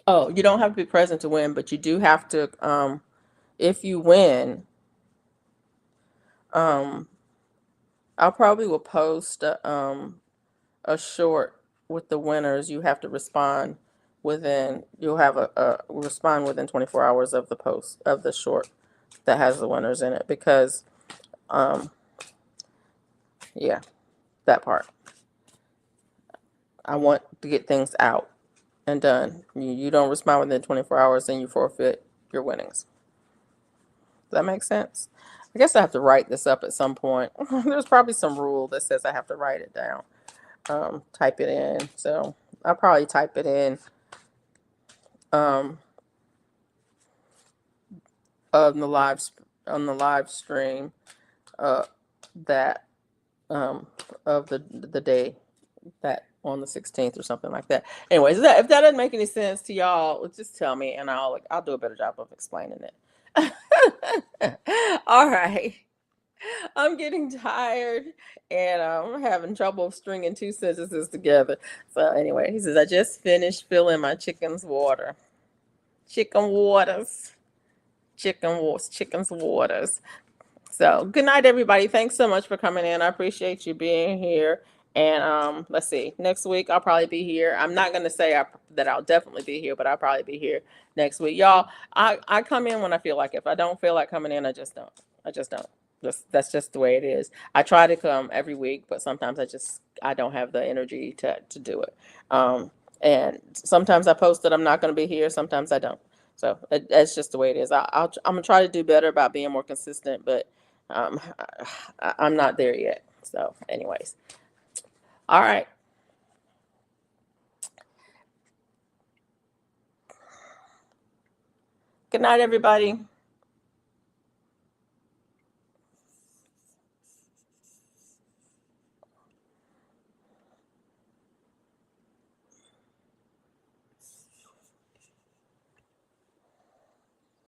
Oh, you don't have to be present to win, but you do have to, if you win, um, I'll probably will post a short with the winners. You have to respond within, you'll have a respond within 24 hours of the post of the short that has the winners in it, because, um, yeah, that part. I want to get things out and done. You don't respond within 24 hours, then you forfeit your winnings. Does that make sense? I guess I have to write this up at some point. There's probably some rule that says I have to write it down, type it in. So I'll probably type it in, um, on the live stream, uh, that, of the day, that on the 16th or something like that. Anyways, if that doesn't make any sense to y'all, just tell me and I'll do a better job of explaining it. All right. I'm getting tired and I'm having trouble stringing two sentences together. So anyway, he says, I just finished filling my chicken's water. Chicken waters. Chicken's waters. So good night, everybody. Thanks so much for coming in. I appreciate you being here. And let's see. Next week I'll probably be here. I'm not gonna say that I'll definitely be here, but I'll probably be here next week, y'all. I come in when I feel like it. If I don't feel like coming in, I just don't. I just don't. That's just the way it is. I try to come every week, but sometimes I don't have the energy to do it. And sometimes I post that I'm not going to be here. Sometimes I don't. So that's just the way it is. I'm gonna try to do better about being more consistent, but I'm not there yet. So, anyways, all right. Good night, everybody.